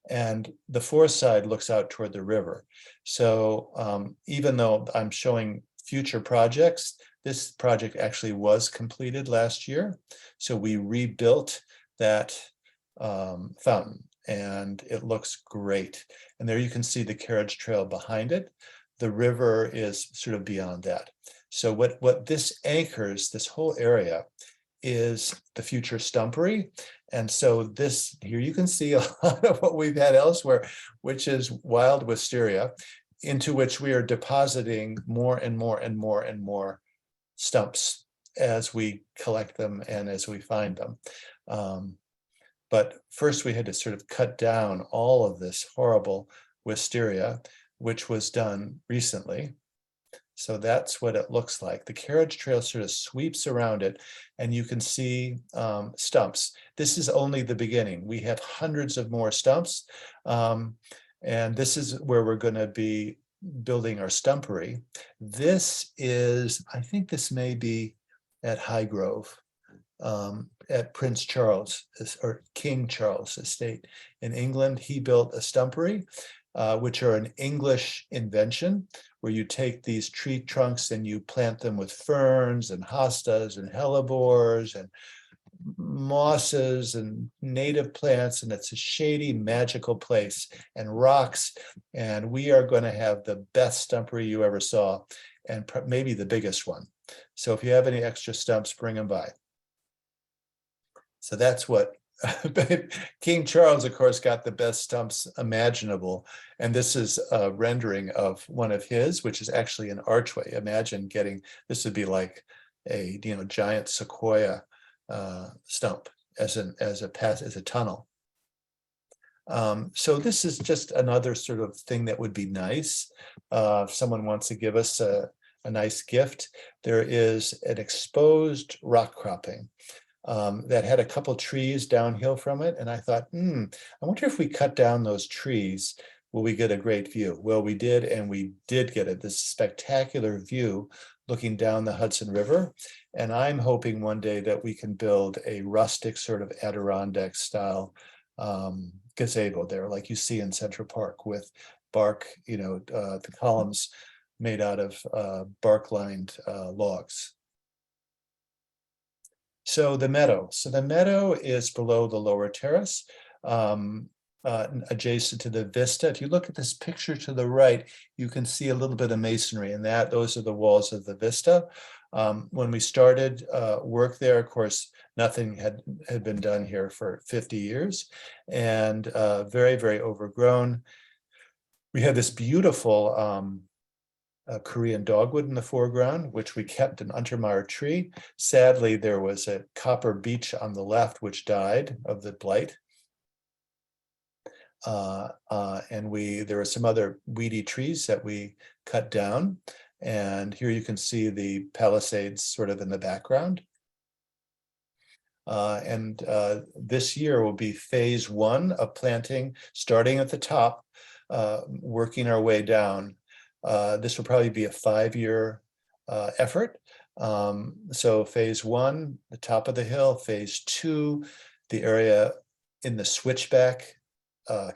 [SPEAKER 1] and the fourth side looks out toward the river. So even though I'm showing future projects, this project actually was completed last year. So we rebuilt that fountain, and it looks great. And there you can see the carriage trail behind it. The river is sort of beyond that. So what this anchors, this whole area, is the future stumpery. And so this here you can see a lot of what we've had elsewhere, which is wild wisteria, into which we are depositing more and more and more and more stumps as we collect them and as we find them. But first we had to sort of cut down all of this horrible wisteria, which was done recently. So that's what it looks like. The carriage trail sort of sweeps around it, and you can see stumps. This is only the beginning. We have hundreds of more stumps, and this is where we're going to be building our stumpery. This is, I think this may be at Highgrove, at Prince Charles or King Charles Estate in England. He built a stumpery, which are an English invention, where you take these tree trunks and you plant them with ferns and hostas and hellebores and mosses and native plants, and it's a shady, magical place, and rocks. And we are going to have the best stumpery you ever saw, and maybe the biggest one. So if you have any extra stumps, bring them by. So that's what King Charles, of course, got the best stumps imaginable. And this is a rendering of one of his, which is actually an archway. Imagine getting, this would be like a giant sequoia stump as a tunnel. So this is just another sort of thing that would be nice. If someone wants to give us a nice gift. There is an exposed rock cropping that had a couple trees downhill from it. And I thought, I wonder if we cut down those trees, will we get a great view? Well, we did, and we did get it, this spectacular view looking down the Hudson River. And I'm hoping one day that we can build a rustic sort of Adirondack style gazebo there, like you see in Central Park, with bark, the columns made out of bark-lined logs. So the meadow is below the lower terrace, adjacent to the vista. If you look at this picture to the right, you can see a little bit of masonry, and those are the walls of the vista. When we started work there, of course, nothing had been done here for 50 years, and very, very overgrown. We had this beautiful Korean dogwood in the foreground, which we kept an Untermyer tree. Sadly, there was a copper beech on the left, which died of the blight. And there were some other weedy trees that we cut down. And here you can see the Palisades sort of in the background. This year will be phase 1 of planting, starting at the top, working our way down. This will probably be a 5-year effort. So phase 1, the top of the hill; phase 2, the area in the switchback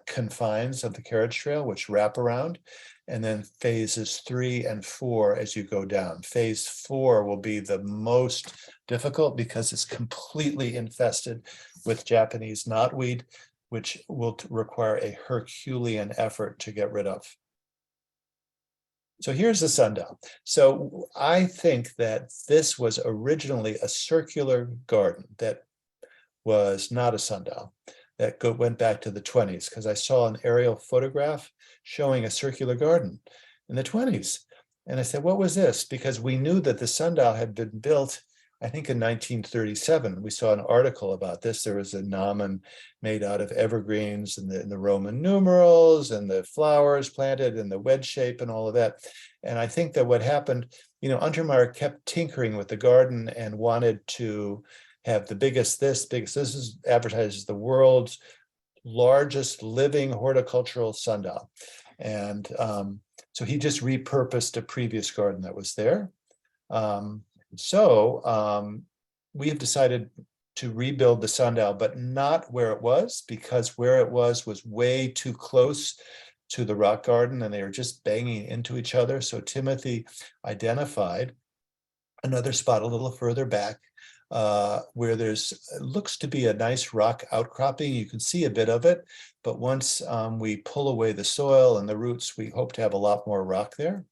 [SPEAKER 1] confines of the carriage trail, which wrap around, and then phases 3 and 4 as you go down. Phase 4 will be the most difficult because it's completely infested with Japanese knotweed, which will require a Herculean effort to get rid of. So here's the sundial. So I think that this was originally a circular garden that was not a sundial, that went back to the 20s, because I saw an aerial photograph showing a circular garden in the 20s. And I said, what was this? Because we knew that the sundial had been built, I think, in 1937. We saw an article about this. There was a gnomon made out of evergreens and the Roman numerals and the flowers planted and the wedge shape and all of that. And I think that what happened, Untermyer kept tinkering with the garden and wanted to have the biggest this. This is advertised as the world's largest living horticultural sundial. And so he just repurposed a previous garden that was there. We have decided to rebuild the sundial, but not where it was, because where it was way too close to the rock garden and they were just banging into each other. So Timothy identified another spot a little further back where looks to be a nice rock outcropping. You can see a bit of it, but once we pull away the soil and the roots, we hope to have a lot more rock there.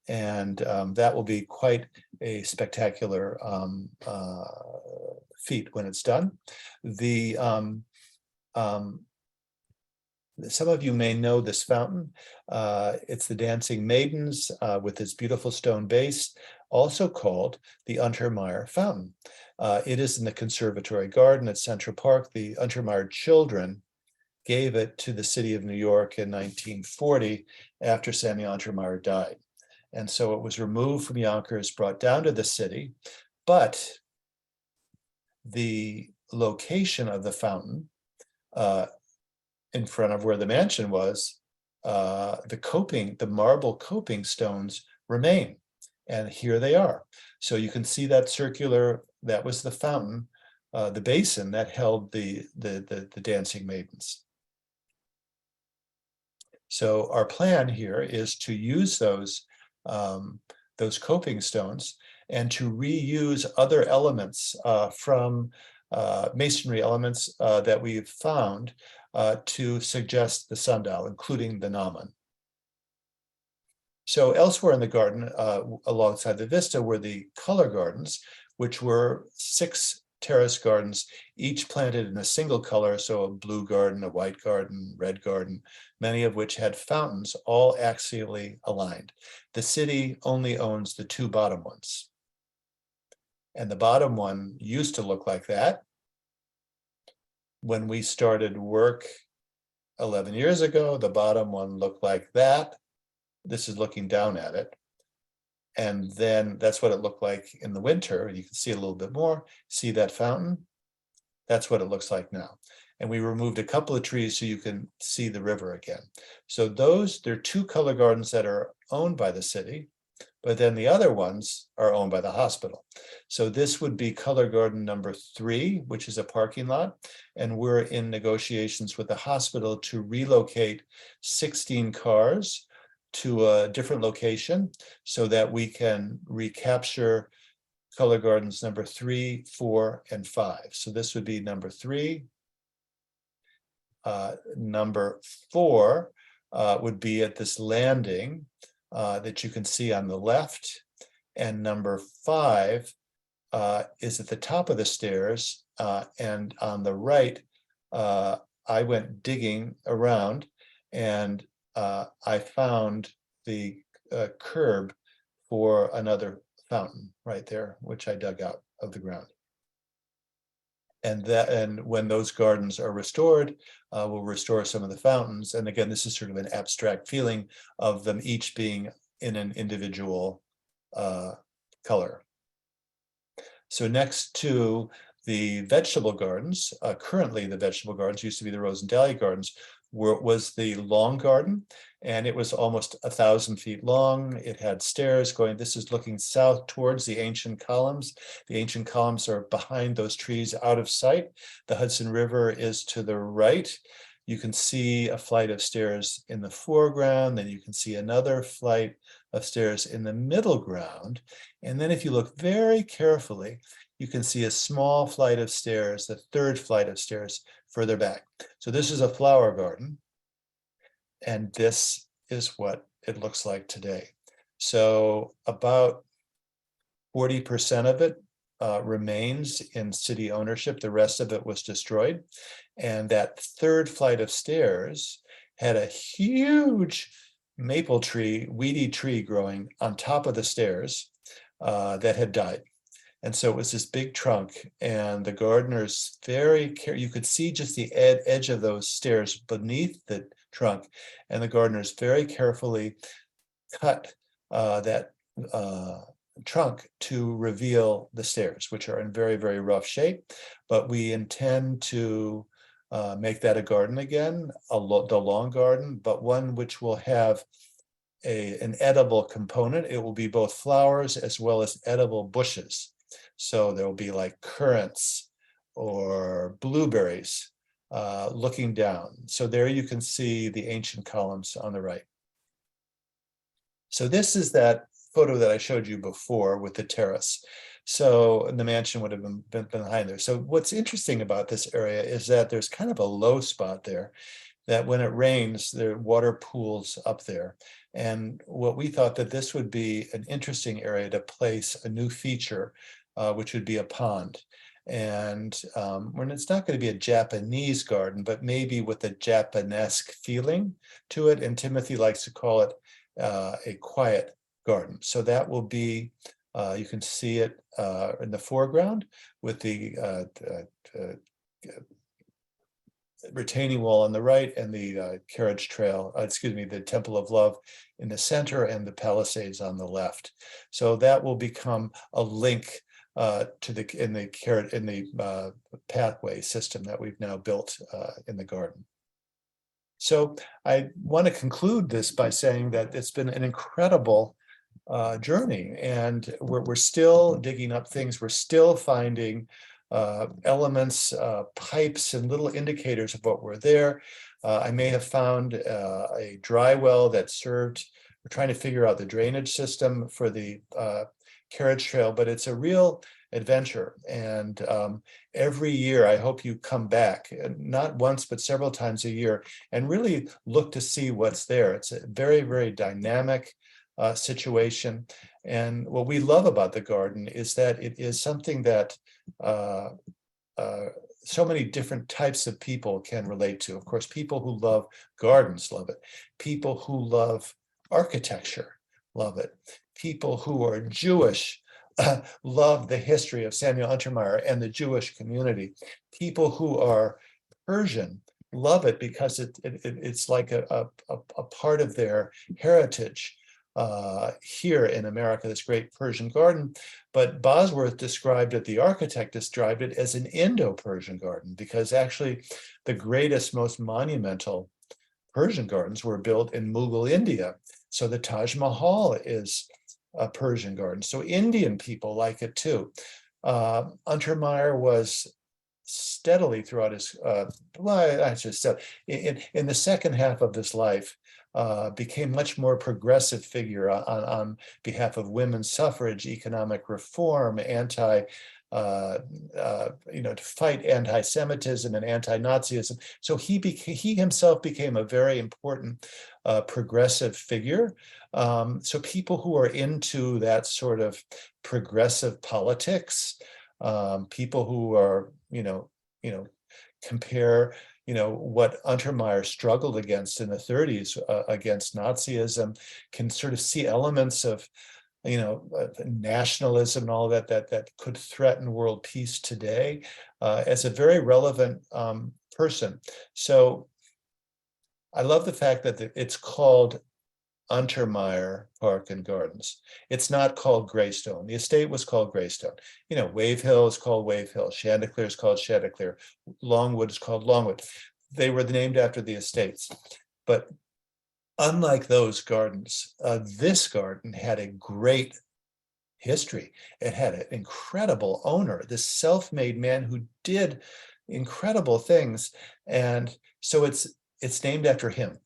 [SPEAKER 1] And that will be quite a spectacular feat when it's done. Some of you may know this fountain. It's the Dancing Maidens with its beautiful stone base, also called the Untermyer Fountain. It is in the Conservatory Garden at Central Park. The Untermyer children gave it to the city of New York in 1940 after Sammy Untermyer died. And so it was removed from Yonkers, brought down to the city, but the location of the fountain in front of where the mansion was, the marble coping stones remain. And here they are. So you can see that circular, that was the fountain, the basin that held the Dancing Maidens. So our plan here is to use those coping stones and to reuse other elements from masonry elements that we've found to suggest the sundial, including the gnomon. So elsewhere in the garden, alongside the vista, were the color gardens, which were 6 terrace gardens, each planted in a single color. So a blue garden, a white garden, red garden, many of which had fountains, all axially aligned. The city only owns the 2 bottom ones. And the bottom one used to look like that. When we started work 11 years ago, the bottom one looked like that. This is looking down at it. And then that's what it looked like in the winter. You can see a little bit more. See that fountain? That's what it looks like now. And we removed a couple of trees so you can see the river again. So there are 2 color gardens that are owned by the city, but then the other ones are owned by the hospital. So this would be color garden number 3, which is a parking lot. And we're in negotiations with the hospital to relocate 16 cars to a different location so that we can recapture color gardens number 3, 4, and 5. So this would be number 3. Number 4 would be at this landing that you can see on the left. And number 5 is at the top of the stairs. And on the right, I went digging around and I found the curb for another fountain right there, which I dug out of the ground. And when those gardens are restored, we'll restore some of the fountains. And again, this is sort of an abstract feeling of them each being in an individual color. So next to the vegetable gardens, currently the vegetable gardens used to be the rose and dahlia gardens, was the long garden, and it was almost 1,000 feet long. It had stairs going. This is looking south towards the ancient columns. The ancient columns are behind those trees out of sight. The Hudson River is to the right. You can see a flight of stairs in the foreground, then you can see another flight of stairs in the middle ground. And then if you look very carefully, you can see a small flight of stairs, the 3rd flight of stairs further back. So this is a flower garden, and this is what it looks like today. So about 40% of it remains in city ownership. The rest of it was destroyed. And that 3rd flight of stairs had a huge maple tree, weedy tree growing on top of the stairs that had died. And so it was this big trunk, and the gardeners you could see just the edge of those stairs beneath the trunk, and the gardeners very carefully cut that trunk to reveal the stairs, which are in very, very rough shape. But we intend to make that a garden again, the long garden, but one which will have an edible component. It will be both flowers as well as edible bushes. So there will be like currants or blueberries looking down. So there you can see the ancient columns on the right. So this is that photo that I showed you before with the terrace. So the mansion would have been behind there. So what's interesting about this area is that there's kind of a low spot there, that when it rains, the water pools up there. And what we thought that this would be an interesting area to place a new feature, which would be a pond. And when it's not going to be a Japanese garden, but maybe with a Japanesque feeling to it. And Timothy likes to call it a quiet garden. So that will be, you can see it in the foreground with the retaining wall on the right and the carriage trail, the Temple of Love in the center and the Palisades on the left. So that will become a link to the pathway system that we've now built in the garden. So I want to conclude this by saying that it's been an incredible journey, and we're still digging up things. We're still finding elements, pipes, and little indicators of what were there. I may have found a dry well that served. We're trying to figure out the drainage system for the carriage trail, but it's a real adventure. And every year, I hope you come back, not once, but several times a year, and really look to see what's there. It's a very, very dynamic situation. And what we love about the garden is that it is something that so many different types of people can relate to. Of course, people who love gardens love it. People who love architecture love it. People who are Jewish love the history of Samuel Untermyer and the Jewish community. People who are Persian love it because it's like a part of their heritage. here in America, this great Persian garden. But Bosworth described it, the architect described it as an Indo-Persian garden, because actually the greatest, most monumental Persian gardens were built in Mughal India. So the Taj Mahal is a Persian garden. So Indian people like it too. Untermyer was steadily throughout his, well, I should say, in the second half of his life, became much more progressive figure on behalf of women's suffrage, economic reform, to fight anti-Semitism and anti-Nazism. So he himself became a very important progressive figure. So people who are into that sort of progressive politics, people who are, compare, what Untermyer struggled against in the 30s against Nazism, can sort of see elements of, nationalism and all that could threaten world peace today, as a very relevant person. So I love the fact that it's called Untermyer Park and Gardens. It's not called Greystone. The estate was called Greystone. Wave Hill is called Wave Hill. Chanticleer is called Chanticleer. Longwood is called Longwood. They were named after the estates. But unlike those gardens, this garden had a great history. It had an incredible owner, this self-made man who did incredible things. And so it's named after him.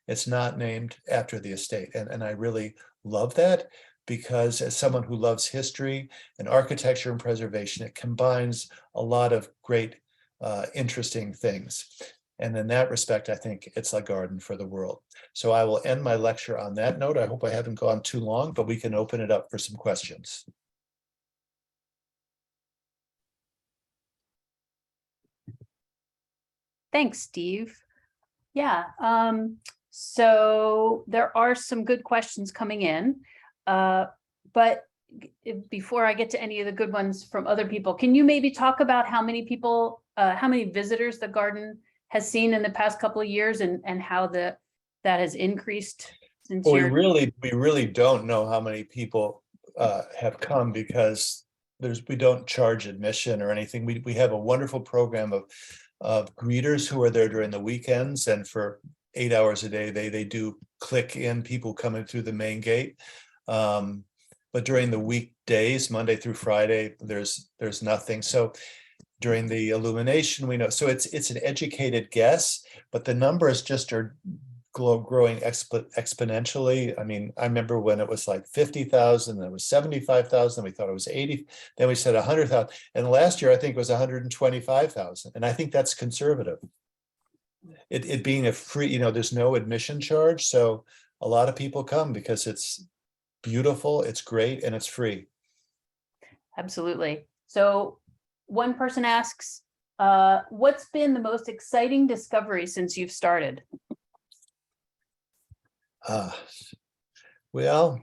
[SPEAKER 1] It's not named after the estate. And I really love that, because as someone who loves history and architecture and preservation, it combines a lot of great, interesting things. And in that respect, I think it's a garden for the world. So I will end my lecture on that note. I hope I haven't gone too long, but we can open it up for some questions.
[SPEAKER 2] Thanks, Steve. Yeah, so there are some good questions coming in, but before I get to any of the good ones from other people, can you maybe talk about how many people, how many visitors the garden has seen in the past couple of years, and how that has increased since
[SPEAKER 1] we really don't know how many people have come, because we don't charge admission or anything. We have a wonderful program of greeters who are there during the weekends, and for 8 hours a day they do click in people coming through the main gate. But during the weekdays, Monday through Friday, there's nothing. So during the illumination, we know. So it's an educated guess, but the numbers just are growing exponentially. I mean, I remember when it was like 50,000, then it was 75,000, we thought it was 80, then we said 100,000, and last year I think it was 125,000, and I think that's conservative. It being a free, there's no admission charge, so a lot of people come because it's beautiful, it's great, and it's free.
[SPEAKER 2] Absolutely. So one person asks, what's been the most exciting discovery since you've started?
[SPEAKER 1] Well,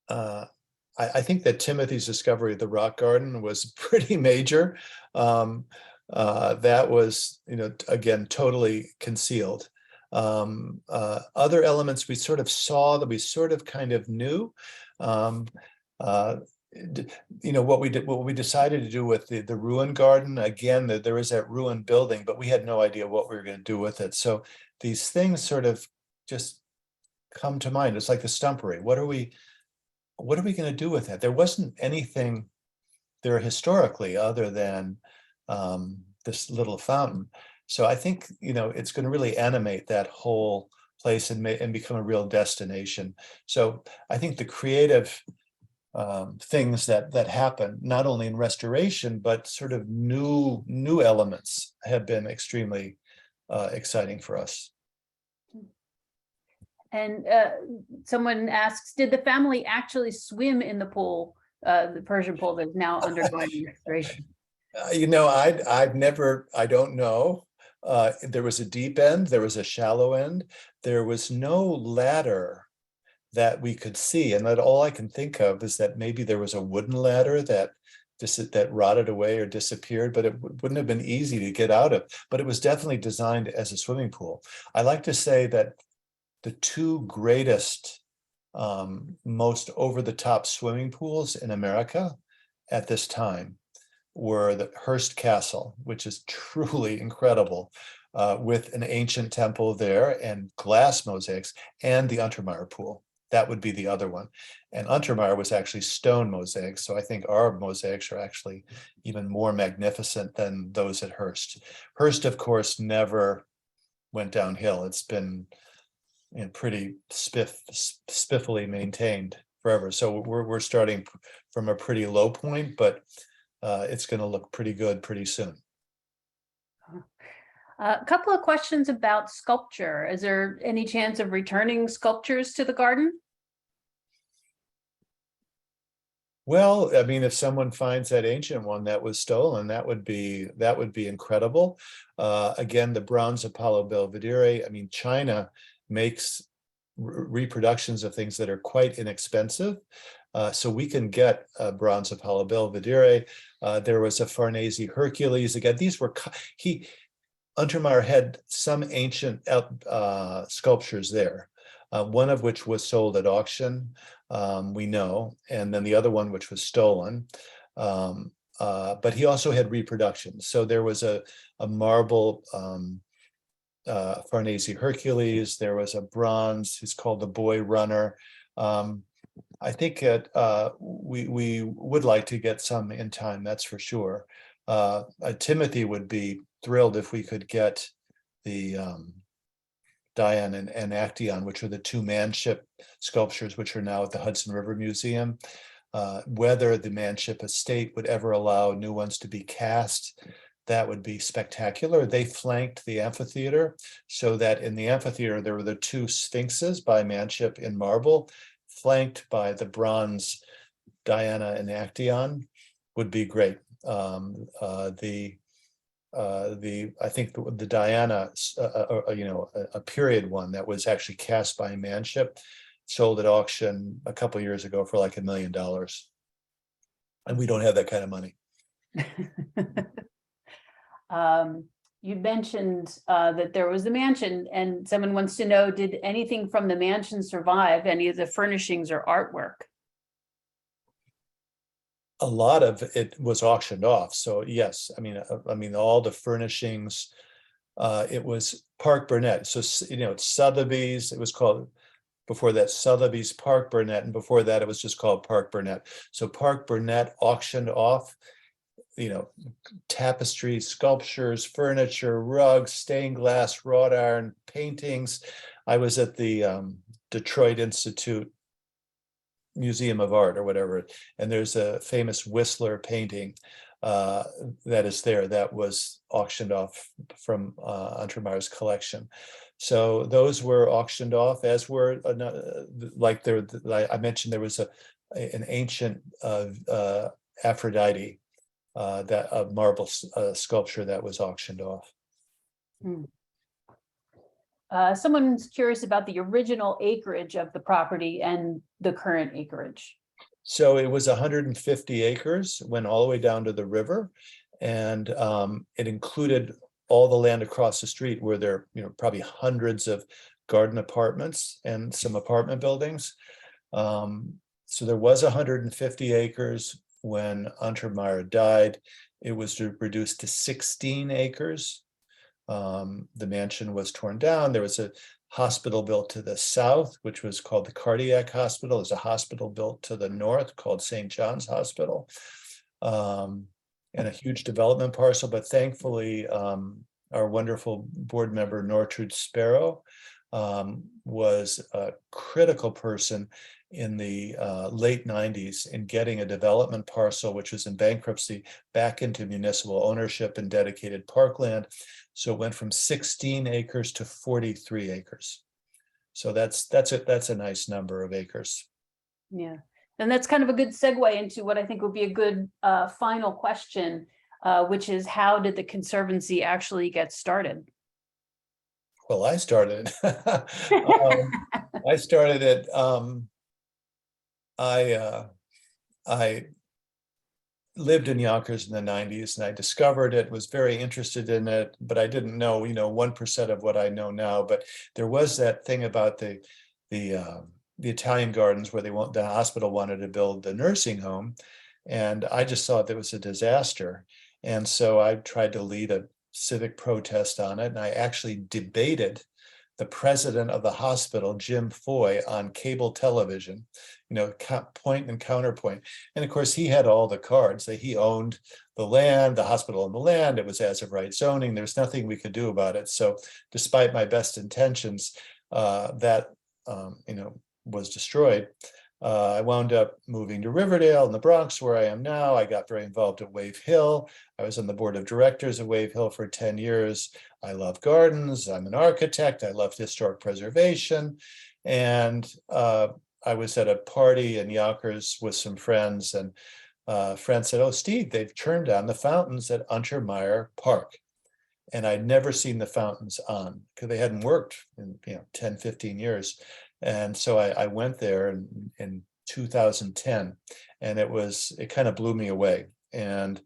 [SPEAKER 1] I think that Timothy's discovery of the rock garden was pretty major. That was, again, totally concealed. Other elements we sort of saw that we sort of kind of knew. What we decided to do with the ruin garden, again, that there is that ruin building, but we had no idea what we were going to do with it. So these things sort of just come to mind. It's like the stumpery. What are we going to do with that? There wasn't anything there historically other than this little fountain. So I think, it's going to really animate that whole place and become a real destination. So I think the creative things that happen, not only in restoration, but sort of new elements, have been extremely exciting for us.
[SPEAKER 2] And someone asks, did the family actually swim in the pool, the Persian pool that's now undergoing restoration?
[SPEAKER 1] I don't know. There was a deep end, there was a shallow end. There was no ladder that we could see. And that all I can think of is that maybe there was a wooden ladder that rotted away or disappeared, but it wouldn't have been easy to get out of. But it was definitely designed as a swimming pool. I like to say that the two greatest most over-the-top swimming pools in America at this time were the Hearst Castle, which is truly incredible, with an ancient temple there and glass mosaics, and the Untermyer pool. That would be the other one. And Untermyer was actually stone mosaics. So I think our mosaics are actually even more magnificent than those at Hearst. Hearst, of course, never went downhill. It's been pretty spiffily maintained forever. So we're starting from a pretty low point, but it's going to look pretty good pretty soon.
[SPEAKER 2] A couple of questions about sculpture. Is there any chance of returning sculptures to the garden?
[SPEAKER 1] Well, I mean, if someone finds that ancient one that was stolen, that would be incredible. Again, the bronze Apollo Belvedere. I mean, China makes reproductions of things that are quite inexpensive. So we can get a bronze Apollo Belvedere. There was a Farnese Hercules. Again, these were Untermyer had some ancient sculptures there, one of which was sold at auction, we know, and then the other one which was stolen. But he also had reproductions. So there was a marble Farnese Hercules. There was a bronze, he's called the Boy Runner. I think we would like to get some in time, that's for sure. Timothy would be thrilled if we could get the Diana and Actaeon, which are the two manship sculptures, which are now at the Hudson River Museum. Whether the manship estate would ever allow new ones to be cast, that would be spectacular. They flanked the amphitheater, so that in the amphitheater, there were the two sphinxes by manship in marble, flanked by the bronze Diana and Actaeon. Would be great. I think the Diana, a period one that was actually cast by manship, sold at auction a couple years ago for like $1 million, and we don't have that kind of money.
[SPEAKER 2] You mentioned that there was the mansion, and someone wants to know, did anything from the mansion survive, any of the furnishings or artwork?
[SPEAKER 1] A lot of it was auctioned off. So yes, I mean, all the furnishings, it was Park Burnett. So, it's Sotheby's, it was called, before that, Sotheby's Park Burnett, and before that, it was just called Park Burnett. So Park Burnett auctioned off, tapestries, sculptures, furniture, rugs, stained glass, wrought iron, paintings. I was at the Detroit Institute Museum of Art or whatever, and there's a famous Whistler painting that is there that was auctioned off from Untermeyer's collection. So those were auctioned off, as were like I mentioned, there was an ancient Aphrodite, that a marble sculpture that was auctioned off.
[SPEAKER 2] Someone's curious about the original acreage of the property and the current acreage.
[SPEAKER 1] So it was 150 acres, went all the way down to the river, and it included all the land across the street where there, probably hundreds of garden apartments and some apartment buildings. So there was 150 acres. When Untermyer died, it was reduced to 16 acres. The mansion was torn down. There was a hospital built to the south, which was called the Cardiac Hospital. There's a hospital built to the north called St. John's Hospital, and a huge development parcel. But thankfully, our wonderful board member, Nortrude Sparrow, was a critical person in the late 90s in getting a development parcel, which was in bankruptcy, back into municipal ownership and dedicated parkland. So it went from 16 acres to 43 acres. So that's a nice number of acres.
[SPEAKER 2] Yeah, and that's kind of a good segue into what I think would be a good final question, which is, how did the Conservancy actually get started?
[SPEAKER 1] Well, I started. I started it. I lived in Yonkers in the 90s, and I discovered it, was very interested in it, but I didn't know, 1% of what I know now. But there was that thing about the the Italian gardens where the hospital wanted to build the nursing home. And I just thought that was a disaster. And so I tried to lead a civic protest on it. And I actually debated the president of the hospital, Jim Foy, on cable television, point and counterpoint. And of course, he had all the cards that he owned the land, the hospital owned the land. It was as of right zoning. There's nothing we could do about it. So despite my best intentions, that was destroyed. I wound up moving to Riverdale in the Bronx, where I am now. I got very involved at Wave Hill. I was on the board of directors at Wave Hill for 10 years. I love gardens. I'm an architect. I love historic preservation. And I was at a party in Yonkers with some friends, and a friend said, "Oh, Steve, they've turned on the fountains at Untermyer Park." And I'd never seen the fountains on because they hadn't worked in 10, 15 years. And so I went there in 2010, and it kind of blew me away. And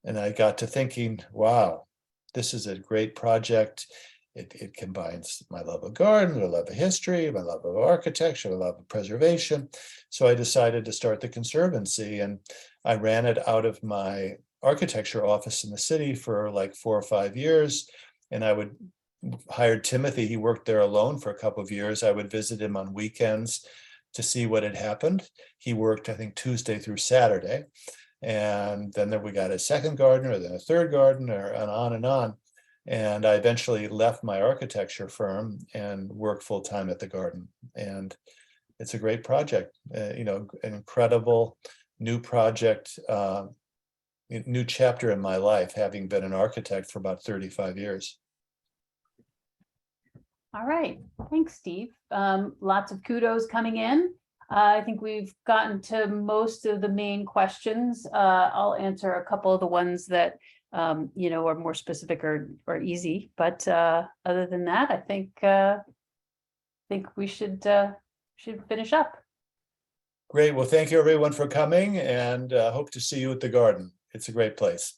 [SPEAKER 1] I got to thinking, wow, this is a great project. It combines my love of gardens, my love of history, my love of architecture, my love of preservation. So I decided to start the Conservancy, and I ran it out of my architecture office in the city for like 4 or 5 years. And I would hired Timothy. He worked there alone for a couple of years. I would visit him on weekends to see what had happened. He worked, I think, Tuesday through Saturday. And then we got a second gardener, then a third gardener, and on and on. And I eventually left my architecture firm and worked full time at the garden. And it's a great project, an incredible new project, new chapter in my life, having been an architect for about 35 years.
[SPEAKER 2] All right, thanks, Steve. Lots of kudos coming in. I think we've gotten to most of the main questions. I'll answer a couple of the ones that are more specific or easy. But other than that, I think we should finish up.
[SPEAKER 1] Great. Well, thank you everyone for coming, and hope to see you at the garden. It's a great place.